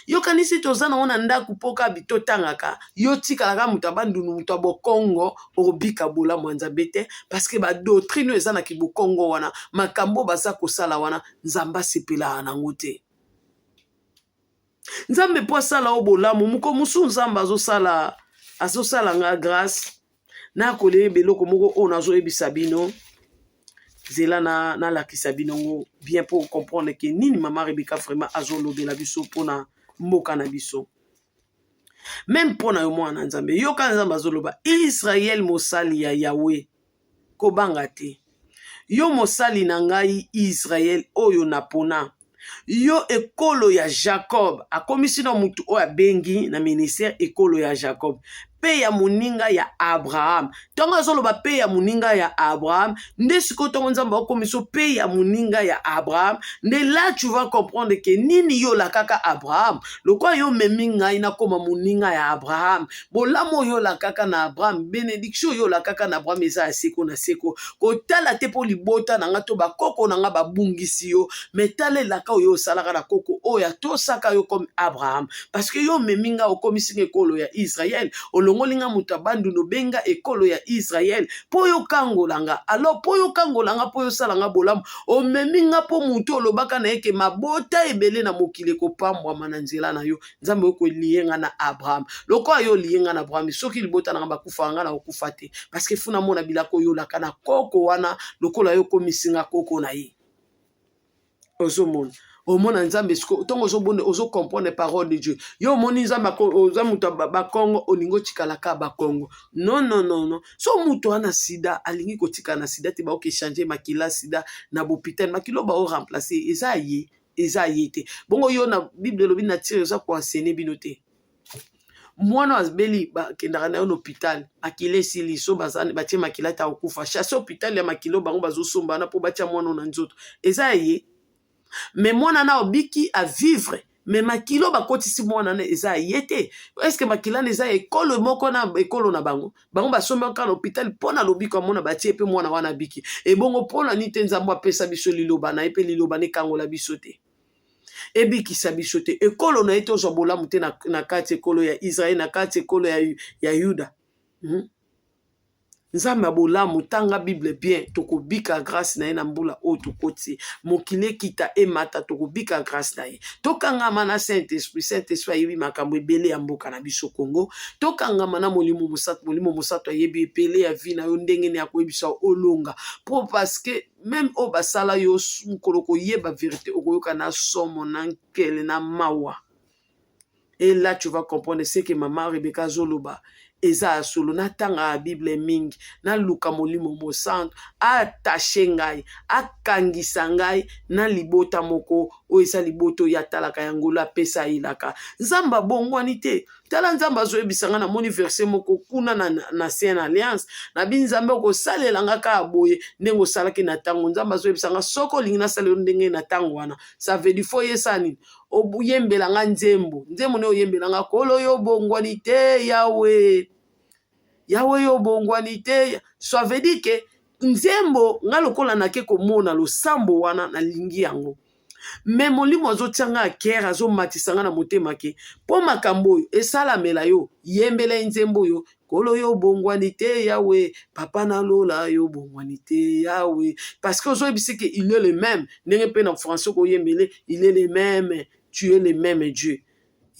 yokanisi toza nango na ndako mpoka bitotangaka yo tikalaka moto abandunu moto abokongo obika bolamu ya nzambe te parceke badoctrine eza na kibokongo wana makambo baza kosala wana nzambe asepelaka nango te nzambe mpo asala o bolamu moko mosu nzambe azosala nga grâce nakolela beloko moko oyo nazoyebisa bino zela nalakisa bino bien pour comprendre ke nini mama Rebecca vraiment azolobela biso mpona mboka na biso même mpona yo mwana nzambe yoka nzambe azoloba Israel mosali ya Yahweh kobanga te yo mosali na ngai Israel oyo napona yo ekolo ya Jacob akomisi na mutu oyo abengi na ministère ekolo ya Jacob pe ya moninga ya Abraham ntongo azoloba pe ya moninga ya Abraham nde sikoyo ntongo nzambe akomiso pe ya moninga ya Abraham nde là tu vas comprendre ke nini yo lakaka Abraham lokwa yo memi ngai nakoma moninga ya Abraham bolamu yo lakaka na Abraham bénédiction yo lakaka na Abraham eza ya seko na seko kotala te mpo libota na nga to bakoko na nga babungisi yo mais talelaka oyo osalaka na koko oyo atosaka yo comme Abraham parce que yo memi nga okomisi ekolo ya Israel longolinga muta bandu no benga ekolo ya Israel po yo kangolanga alors po yo kangolanga po yo salanga bolamu o meminga po mutu olobaka na yeke mabota ebele na mokile ko pambwa mananzela na yo nzambe ko lienga na Abraham loko yo lienga na Abraham soki libota na bakufa nga na okufa te parce que funa mona bilako yo lakana koko wana lokola yo komisinga koko na ye ozomona omona nzambe tongo ozobonde ozokomprendre parole de Dieu yo omoni nzambe oza mutu bakongo olingo tikalaka bakongo non so mutu wana sida alingi kotika na sida te baoke changer makila sida na bopital makilo bao remplacer eza ye te bongo yo na Bible lobi na tire eza ko enseigner bino te mwana azbeli bakendaka na yo na hôpital makila esili so bazane batie makila ta okufa chasse hôpital ya makilo bango bazosombana po batia mwana na nzoto eza ye mais mwana na obiki a vivre mais makilo bakotisi mwana na eza yete est-ce que makila eza ekolo moko na ekolo na bango basomba ka na hôpital pona lobiko mona batie pe mwana wana biki e bongo pona ni te nzambo apesa biso liloba na epe liloba ne kangola biso te ebikisa biso te ekolo na ete ozwa bolamu te na kati ekolo ya Israel na kati ekolo ya Yuda nzambe bolamu tanga Bible bien tokobika grâce na ye na mbula o tokoti mokile kita emata tokobika grâce na ye tokangama na Saint-Esprit ayebi makambo ebele ya mboka na biso Congo tokangama na molimo mosato ayebi epele ya vi na yo ndenge ne akoyebisa olonga po parce que même o basala yo mukolo koyeba vérité okoyoka na somo na nkele na mawa et là tu vas comprendre ce que maman Rebecca zoloba eza solo natanga a Bible mingi na luka molimo mosanto attache ngai akangisa ngai na libota moko o eza liboto ya talaka ya ngolo apesa ilaka nzamba bongwani te tala nzambe azoyebisanga na moni verset moko kuna na Ancienne Alliance na binzambe kosalelanga kaka boye ndenge osalaki na ntango nzambe azoyebisanga soko olingi nasalela ndenge na ntango wana ça veut dire fo yesa nini oyembelanga nzembo ne oyembelanga kolo yo bongwani te Yawe yo bongwani te ça veut dire que nzembo nga lokola nake komona losambo wana nalingi yango me molimo azotianga akere azomatisanga na motema ke mpo makambo oyo esalamela yo yembela nzembo yo kolo yo bongwani te Yawe papa nalola yo bongwani te Yawe parce que ozoyebisi ke il est le même ndenge mpe na français koyembele il est le même tu es le même Dieu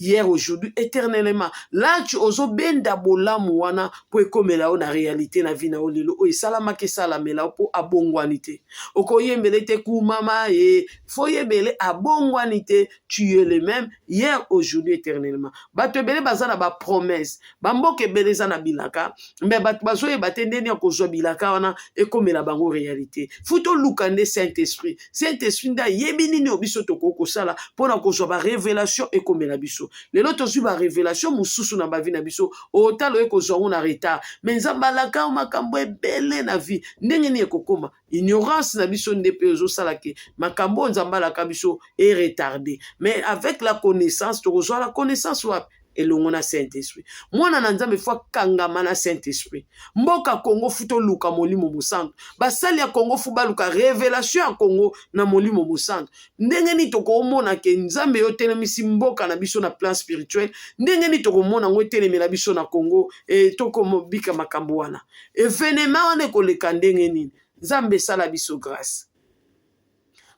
hier, aujourd'hui, éternellement. Là, tu oso benda bolamu wana po ekomela o na réalité na vie na o lelo o salama ke salamela po abongwanite. Oko yembele te kumama e fo yembele abongwanite, tu es le même hier, aujourd'hui, éternellement. Bato bele bazana ba promesse. Bamboke bele zana bilaka, mais bat bazo e batende ni okozo bilaka wana ekomela bango réalité. Futo lukande Saint-Esprit. Saint-Esprit nda yebini ni obiso toko sala pona kozo ba révélation ekomela biso. Lelo tozwi ba révélation mususu na bavi na biso otalo ekozwa na retard mais nzamba laka makambo ebele na vie ndenge ni ekokoma ignorance na biso nde pe ozosala ke makambo nzamba laka biso est retardé mais avec la connaissance tokozwa la connaissance wapi elongo na Saint-Esprit mwana na nzambe fo kangama na Saint-Esprit mboka Congo futo luka molimo musantu basali ya Congo fu baluka révélation ya Congo na molimo musantu ndenge ni tokomona ke nzambe yo telemisi mboka na biso na plan spirituel ndenge ni tokomona ngo telemela biso na Congo tokomobika makambo wana evenema wana koleka ndenge nini nzambe sala biso grâce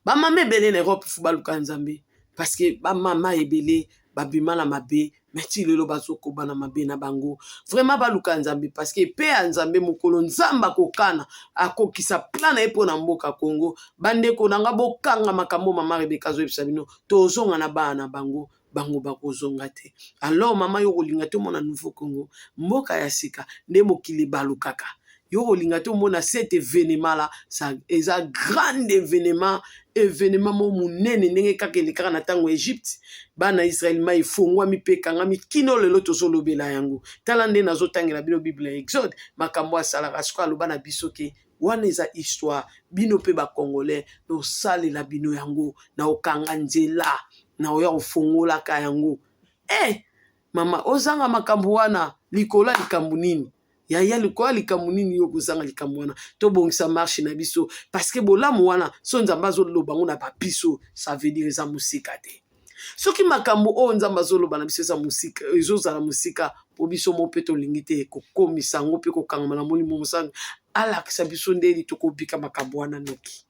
bamama ebele na Europe fu baluka nzambe parce que bamama ebele babima na mabe meti lelo bazokoba na mabe na bango vraiment baluka nzambe parce que pe ya nzambe mokolo nzamba kokana akokisa plan na ye mpo na mboka Congo bandeko nanga bokanga makambo mama Rebeka azoyebisa bino tozonga na bana bango bakozonga te alors mama yo kolinga te mona nouveau Congo mboka ya sika nde mokili balukaka yo kolinga te mona cet événement là ça est un grand événement mo munene ndenge kaka elekaka na ntango Egypte bana Israël ma ifongwami mpe ekangami kino lelo tozolobela yango tala nde nazotangela bino Bible ya Exode makambo asalaka siko aloba na biso ke wana eza histoire bino mpe bakongolais nosalela bino yango na okanga nzela na oya kofongolaka yango mama ozanga makambo wana likola likambo nini yaya likola likambo nini yo kozanga likambo wana tobongisa marche na biso parce que bolamu wana so nzamba azoloba ngo na bapiso ça veut dire eza musika te soki makambo oyo nzamba azoloba na biso eza musika ezozala musika po biso mo mpe tolingi te kokomisa ngo mpe kokangama na molimo mosantu alakisa biso ndeni tokobika makambo wana noki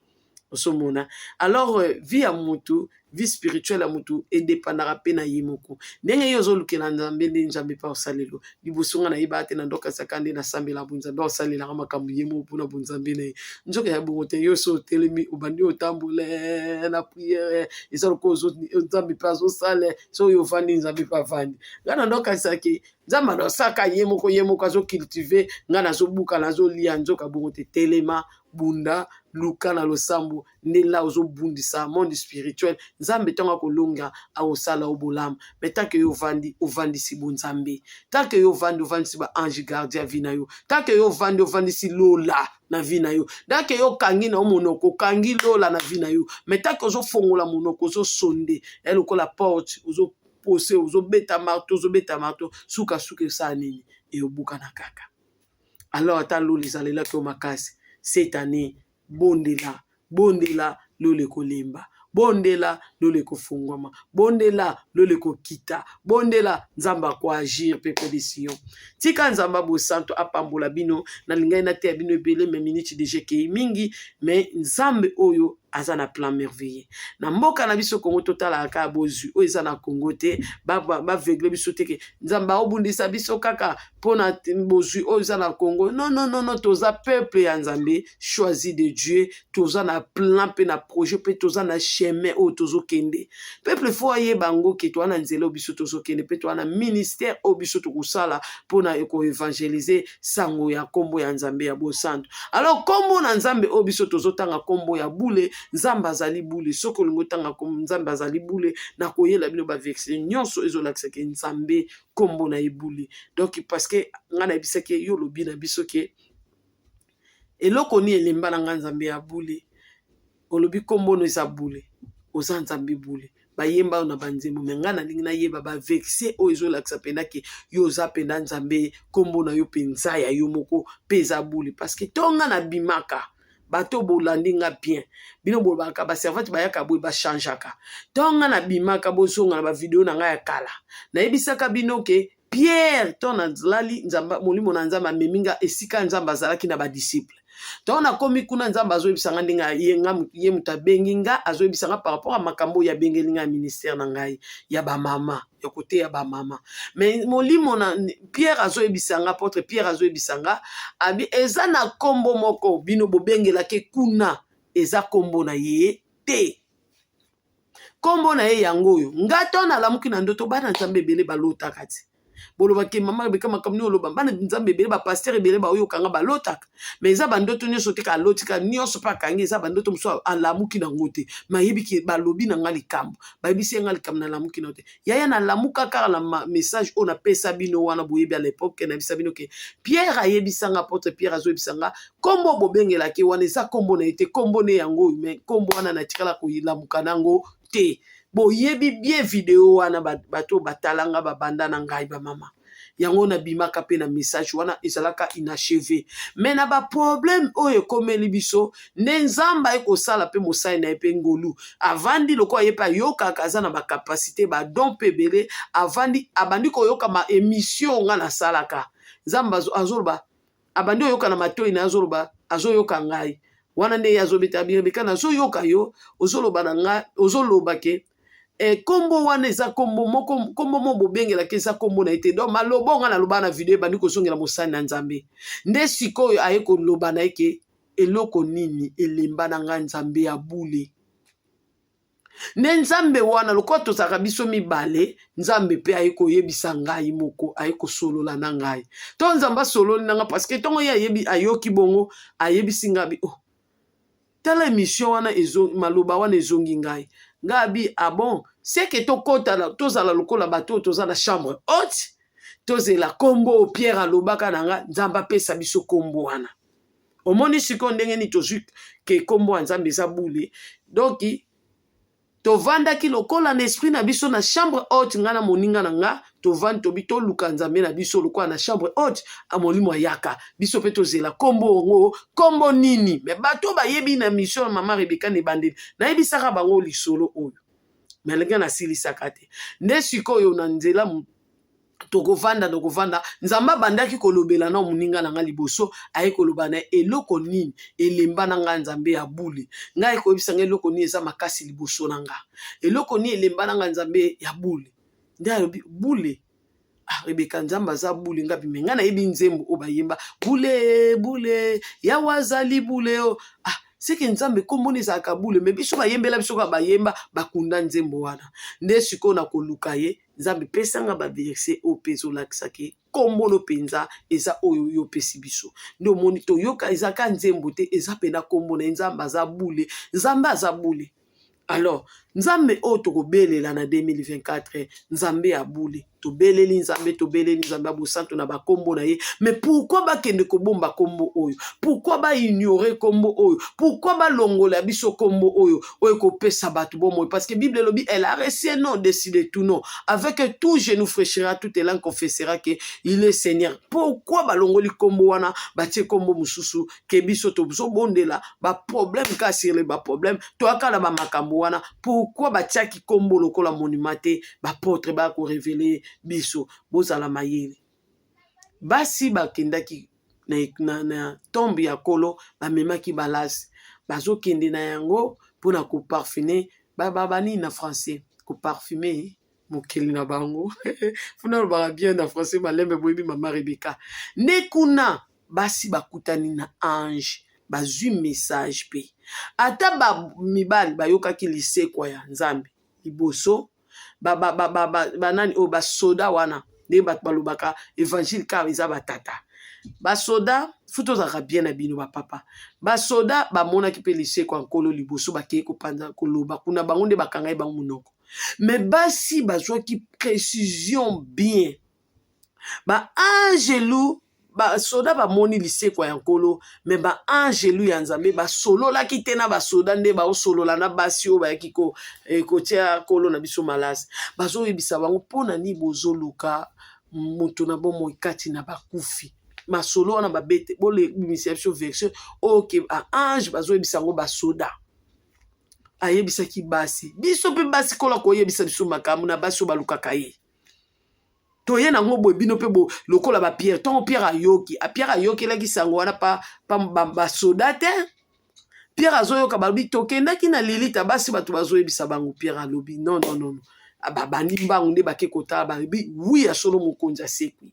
osomona alors vie ya mutu vie spirituelle ya mutu edependaka mpe na ye moko ndenge yo ozolukela nzambe nde nzambe mpe osalelo liboso nga nayeba te na ndoka saka nde nasambela bonzambe osalelaka makambo ye moko mpona bonzambe na ye nzoka ya bongo te yo so otelemi obandi otambole na priere eza lokola nzambe mpe azosale so oyo ovandi nzambe mpe avandi nga na ndoka saki nzambe anosaka ye moko azocultive nga nazobuka nazolia nzoka bongo te telema bunda luka na losambo nde la ozobundisa monde spirituel nzambe ntongo kolonga aosala obolamu me tanke yo ovandisi bonzambe tanke yo ovandisi ba ange gardien vi na yo tanke yo ovandisi lola na vi na yo tanke yo kangi na monoko kangi lola na vi na yo me tanke ozofongola monoko ozosonde elokola porte ozopose ozobeta marto suka esala nini eyobuka na kaka alors ata lola ezalelaki yo makasi cette année bondela lole kolemba bondela lole kofungwama bondela lole kokita bondela nzamba ko agir pepe décision tika nzamba bo santo apambola bino na lingai na te bino ebele me minute déjà ke mingi mais nzambe oyo aza na plan merveilleux na mboka na biso Congo totala aka bozwi o eza na Congo te ba vegle biso te ke nzamba obundisa biso kaka pona bozwi o eza na Congo non toza peuple ya nzambe choisi de Dieu toza na plan pe na projet pe toza na chemin o tozo kende peuple fo aye bango ke to na nzela biso tozo kende pe to na ministère o biso to kusala pona eko évangéliser sango ya kombo ya nzambe ya bo santo alors kombo na nzambe o biso tozo tanga kombo ya bule nzambe azali bule soki olingi otanga kombo nzambe azali bule na koyela bino baverse nyonso ezolakisaki nzambe kombo na ye bule. Donc parce que nga nayebisaki yo lobi na biso ke eloko ni elemba na nga nzambe ya bule olobi kombo no eza bule oza nzambe bule bayemba na banzembo me nga nalingi nayeba baverse oyo ezolakisa mpenza ke yo oza mpenza nzambe kombo na yo mpenza ya yo moko mpe eza bule parce que tonga na bimaka bato bolandi nga bien bino bolobaka baservante bayaka boye bachangeaka tonga na bimaka bozonga na bavideo na ngai ya kala nayebisaka bino ke Pierre to nazalali nzamba molimo na nzambe amemi nga esika nzambe azalaki na badisciple to nakomi kuna nzambe azoyebisanga ndenge ye moto abengi nga azoyebisanga par rapport a makambo ya bengeli nga ya ministère na ngai ya bamama ya kote ya bamama mais molimo na Pierre azoyebisanga apôtre Pierre azoyebisanga abi eza na kombo moko bino bobengelaki kuna eza kombo na ye te kombo na ye yango oyo nga to nalamuki na ndoto bana nzambe ebele balotaka ti bolobaki mama Rebeka makambo nyonso oloba bana nzambe ebele bapaster ebele baoyokanga balotaka mais eza bandoto nyonso te kalotika nyonso mpe akangi eza bandoto mosusu alamuki nango te mayebiki balobi na nga likambo bayebisi nga likambo nalamuki nango te yaya nalamuka kaka na message oyo napesa bino wana boyebi à l'époque nayebisa bino ke Pierre ayebisanga apôtre Pierre azoyebisanga kombo bobengelaki wana eza kombo na ye te kombo ne yango oyo mais kombo wana natikala koyilamuka nango te boyebi bien video wana bato batalanga babanda na ngai bamama yango na bimaka pe na message wana ezalaka inachevé mais na baproblème oyo ekomeli biso nde nzambe ekosala mpe mosali na ye mpe ngolu avandi lokola ye mpe ayokaka aza na bakapasité badon mpe ebele abandi koyoka ma émission nga nasalaka nzambe azoloba abandi oyoka na matoi na azoloba azoyoka ngai wana nde ye azobeta Rebeka nazoyoka yo ozoloba na nga ozoloba ke kombo wana eza kombo mo bobengelaki eza kombo na ye te donc maloba nga naloba na video ebandi kozongela mosali na nzambe nde sikoyo aye koloba na ye ke eloko nini elemba na nga nzambe ya bule nde nzambe wana lokola tozalaka biso mibale nzambe mpe aye koyebisa ngai moko aye kosolola na ngai to nzambe asololi na nga parce que ntongo ye ayoki bongo ayebisi ngai tala émission wana maloba wana ezongi ngai ngabi bon c'est que tokota tozala lokola bato tozala chambre haute tozela kombo Pierre alobaka nanga nzamba pesa biso kombo wana omoni siko ndenge ni tozwi ke kombo nzambe eza bule donc tovandaki lokola na esprit na biso na chambre haute nga na moninga na nga tovandi tobi toluka nzambe na biso lokola na chambre haute amolimo ayaka biso mpe tozela kombo ongo kombo nini me bato bayebi na mission mama Rebeka na ebandeli nayebisaka bango lisolo oyo me lenge nasilisaka te nde sikoyo na nzela tokovanda nzambe abandaki kolobela na moninga na nga liboso aye koloba na eloko nini elemba na nga nzambe ya bule ngai koyebisa nga eloko nini eza makasi liboso na nga eloko nini elemba na nga nzambe ya bule nde alobi bule Rebeka nzambe aza bule ngapi me nga nayebi nzembo oyo bayemba bule yawe azali bule o seke nzambe kombona ezalaka bule me biso bayembela biso kaka bayemba bakunda nzembo wana nde sikoyo na koluka ye nzambe pesanga baverse oyo mpe ezolakisaki kombono mpenza eza oyo yo pesi biso nde omoni toyoka ezalaka nzembo te eza mpena kombo na ye nzambe aza bule alors nzambe oyo tokobelela na 2024 nzambe ya bule tobeleli nzambe ya bosantu na bakombo na ye mais pourquoi bakende kobomba kombo oyo pourquoi baignorer kombo oyo pourquoi balongola biso kombo oyo kopesa bato bomoi parce que Bible elobi elle a reçu non décidé tout non avec tout genou fléchira toute langue confessera que il est Seigneur pourquoi balongoli kombo wana batie kombo mususu ke biso tozobondela ba problème ka sur le ba problème to akala ba makambo wana pourquoi batiaki kombo lokola monument te bapotre bako révéler biso bozala mayele basi bakendaki na tombe ya kolo bamemaki balasi bazokende na yango mpona koparfume babani na français koparfume mokeli na bango funa lobaka bien na français balembe boyebi mama Rebeka nde kuna basi bakutani na ange bazwi message pe ata mibali bayokaki lisekwa ya nzambe liboso banani oyo basoda wana nde bato balobaka évangile kaka eza batata basoda futo zaka bien na bino papa basoda bamonaki mpe liseko nkolo liboso bakei kopanza koloba kuna bango nde bakangai bango monoko mais basi bazwaki précision bien baangelu basoda bamoni liseko ya nkolo me baangelu ya nzambe basololaki te na basoda nde baosolola na basi oyo bayaki kotia nkolo na biso malasi bazoyebisa bango mpona nini bozoluka moto na bomoi kati na bakufi masolo wana babete bolebimisa biso version oke baange bazoyebisa yango basoda ayebisaki basi biso mpe basi kola koyebisa biso makambo na basi oyo balukaka ye toye nango boye bino mpe lokola bapierre ntongo pierre ayokelaki sango wana basoda te pierre azoyoka balobi tokendaki na lilita basi bato bazoyebisa bango pierre alobi non babandi mbango nde bake kotala balobi wi ya solo mokonzi asekwi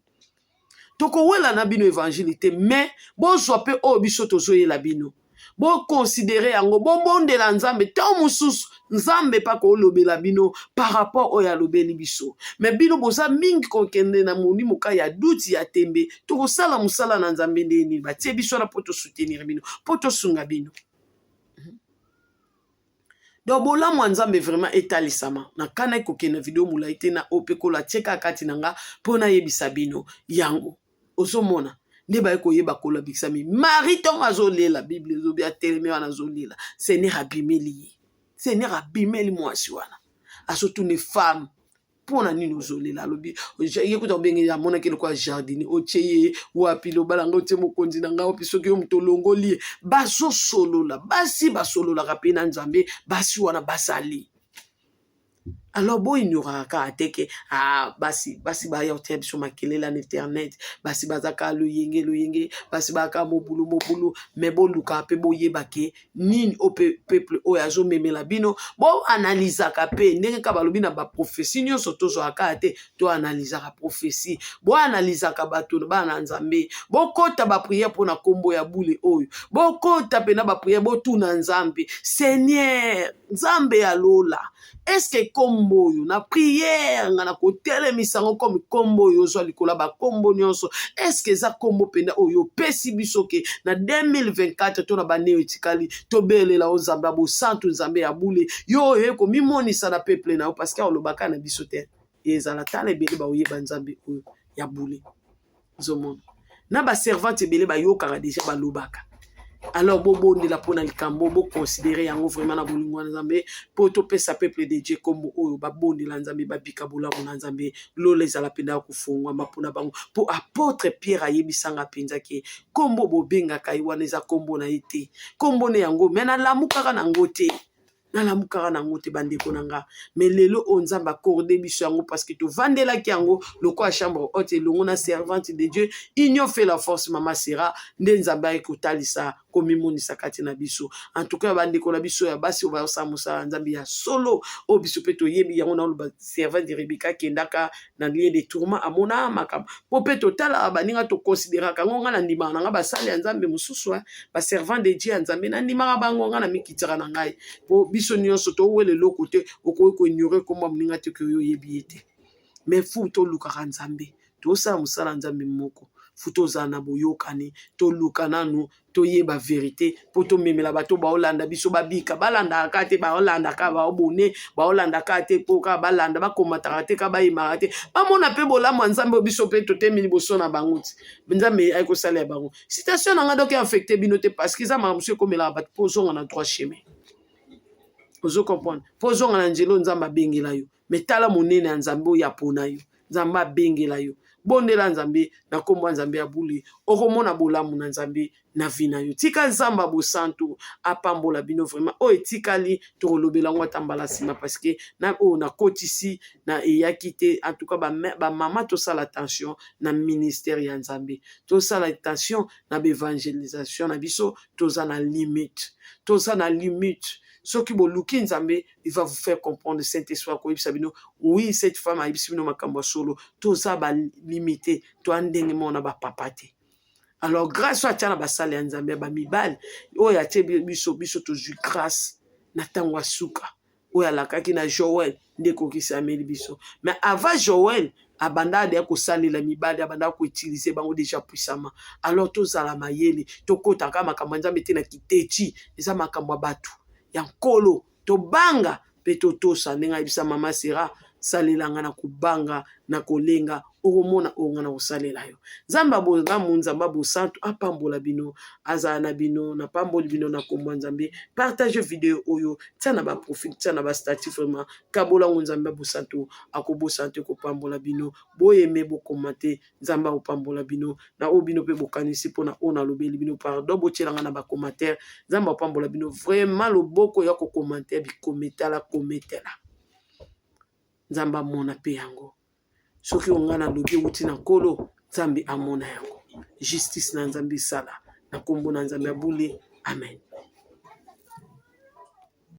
tokowela na bino évangile te mais bozwa mpe oyo biso tozoyela bino boconsidere yango bobondela nzambe ntango mosusu nzambe mpa koolobela bino par rapport oyo alobeli biso me bino boza mingi kokende na molimo ka ya duti ya tembe tokosala mosala na nzambe nde nini batie biso wana mpo tosoutenir bino mpo tosunga bino donc bolamu ya nzambe vraiment etalisama na kana ekokende video molai te na oyo mpe kola tieka kati na nga mpo nayebisa bino yango ozomona nde baye koyeba kolabikisami mari ntongo azolela bible ezobi atelemi wana azolela seigneur abimeli ye seigneur abimeli mwasi wana azotuna femme mpona nini ozolela alobi ye kuta obenge amonaki lokola jardini otie ye wapi lobala nga otie mokonzi na nga opi soki yo moto olongoli ye bazosolola basi basololaka mpe na nzambe basi wana basali alors boignoraka ateke basi baya otia biso makelela na internet basi bazaka loyenge basi baka mobulu me boluka mpe boyebake nini o peuple oyo azomemela bino boanalizaka mpe ndenge ka balobi na baprofesi nyonso tozwaka te toanalizaka profesi boanalizaka bato bana nzambe bokota bapriere mpona nkombo ya bule oyo bokota mpe na bapriere botuna nzambe seigneur nzambe alola eske kombo oyo na priere nga na kotelemisa ngo komi kombo oyo ozwa likola bakombo nyonso eske eza kombo penda oyo opesi biso ke na 2024 to na baneo etikali tobelela o nzambe ya bosantu nzambe ya bule yo oyo ekomimonisa na peuple na yo parce que olobaka na biso te ezala tala ebele baoyeba nzambe oyo ya bule ozomona na baservante ebele bayokaka deja balobaka alors bobondela mpona likambo boconsidere yango vraiment na bolingo ya nzambe mpo topesa peuple de Dieu kombo oyo babondela nzambe babika bolamu na nzambe lola ezala mpenza ya kofungwama mpona bango mpo apôtre Pierre ayebisanga mpenza ke kombo bobengaka ye wana eza kombo na ye te kombo na yango me nalamukaka nango te nalamukaka nango te bandeko na nga me lelo oyo nzambe akorde biso yango parce que tovandelaki yango lokola chambre haute elongo na servante de Dieu union fait la force mama sera nde nzambe aye kotalisa komimonisa kati na biso en tout cas bandeko na biso ya basi oyo bayosala mosala nzambe ya solo oyo biso mpe toyebi yango na oloba servante de Rebeka akendaka na lien de tourment amona makambo mpo mpe totalaka baninga tokonsideraka yango nga na ndimaka na nga basali ya nzambe mosusu baservante de Dieu ya nzambe na ndimaka bango nga na mikitaka na ngai mpo biso nyonso towela eloko te okoki koignore komba moninga te ke oyo oyebi ye te mais fu tolukaka nzambe tosala mosala nzambe moko fu tozala na boyokani toluka nanu toyeba verité mpo tomemela bato baolanda biso babika balandaka te baolandaka baobone baolandaka te mpo kaka balanda bakomataka te kaka bayemaka te bamona mpe bolamu ya nzambe biso mpe totemi liboso na bango ti nzambe ayekosala ya bango citation na nga doki affecte bino te parce que eza makambo mosu ekomelaka bato mpo ozonga na droit chemin ozo comprendre mpo ozonga na nzela nzambe abengela yo me tala monene ya nzambe oyo apona yo nzambe abengela yo bondela nzambe na kombo ya nzambe ya bule okomona bolamu na nzambe na vi na yo tika nzambe bosantu apambola bino vraiment oyo etikali tokolobela yango ata mbala nsima parce que na oyo nakotisi na eyaki te en tout cas bamama tosala attention na ministère ya nzambe tosala attention na baévangélisation na biso toza na limite soki boluki nzambe il va vous faire comprendre Saint-Esprit koyebisa bino oui cette femme ayebisi bino makambo ya solo toza balimité toandenge mona bapapa te alors grâce atia na basala ya nzambe ya bamibali oyo atie biso tozwi grâce na ntango ya suka oyo alakaki na Joël nde ekokisi ameli biso mais avant Joël abanda de ko salela mibali abanda ko utiliser bango déjà puissamment alors tozala mayele tokota kama makambo nzambe te na kitechi eza makambo batu ya nkolo tobanga pe totosa ndenge ayebisa mama Sera salelanga na kubanga na kolenga okomona onga na kosalela yo nzambe abongamu nzambe abosantu apambola bino azala na bino na pamboli bino na kombo nzambe partage video oyo tia na baprofil tia na bastatut vraiment kabola nzambe abosantu akobosantu kopambola bino boyeme bokomate nzambe akopambola bino na oyo bino mpe bokanisi mpona oyo nalobeli bino pardon botielanga na bacommentaire nzambe apambola bino vraiment loboko ya kokommentaire bikometala kometela nzambe amona pe yango soki onga na lobi wuti na nkolo nzambe amona yango justice na nzambe sala na kombo na nzambe abule amen.